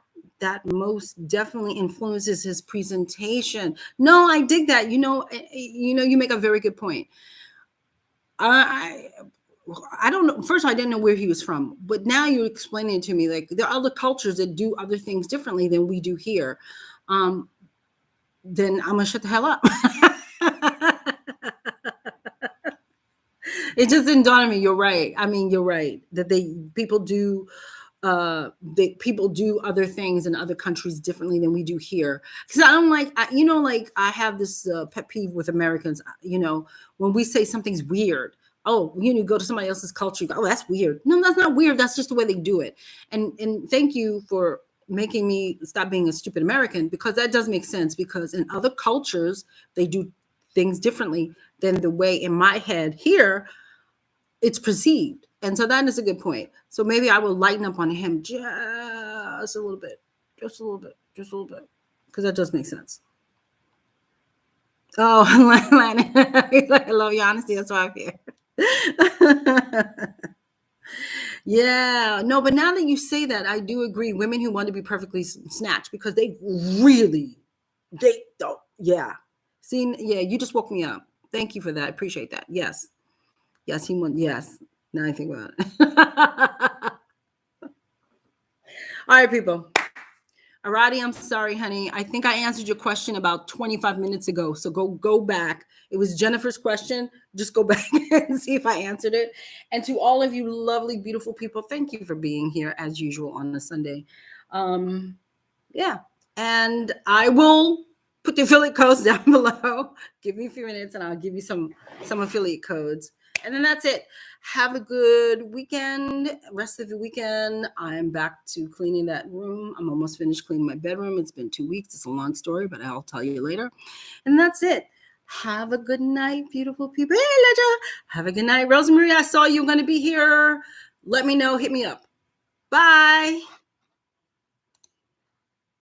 most definitely influences his presentation. No, I dig that. You make a very good point. I don't know. First, I didn't know where he was from, but now you're explaining it to me. Like there are other cultures that do other things differently than we do here. Then I'm gonna shut the hell up. It just didn't dawn on me. You're right. I mean, you're right that people do other things in other countries differently than we do here. Because I don't like, I have this pet peeve with Americans. When we say something's weird, oh, you go to somebody else's culture, you go, oh, that's weird. No, that's not weird. That's just the way they do it. And thank you for making me stop being a stupid American, because that does make sense, because in other cultures, they do things differently than the way in my head here it's perceived. And so that is a good point. So maybe I will lighten up on him just a little bit, because that does make sense. Oh, he's like, I love your honesty. That's why I'm here. Yeah, no, but now that you say that, I do agree. Women who want to be perfectly snatched, because they don't. Yeah. See, yeah, you just woke me up. Thank you for that. I appreciate that. Yes. Yes, he won. Yes. Now I think about it. All right, people. Arati, I'm sorry, honey. I think I answered your question about 25 minutes ago. So go back. It was Jennifer's question. Just go back and see if I answered it. And to all of you lovely, beautiful people, thank you for being here as usual on a Sunday. Yeah. And I will put the affiliate codes down below. Give me a few minutes and I'll give you some affiliate codes. And then that's it. Have a good weekend. Rest of the weekend. I'm back to cleaning that room. I'm almost finished cleaning my bedroom. It's been 2 weeks. It's a long story, but I'll tell you later. And that's it. Have a good night, beautiful people. Hey, Ledger. Have a good night. Rosemary, I saw you going to be here. Let me know. Hit me up. Bye.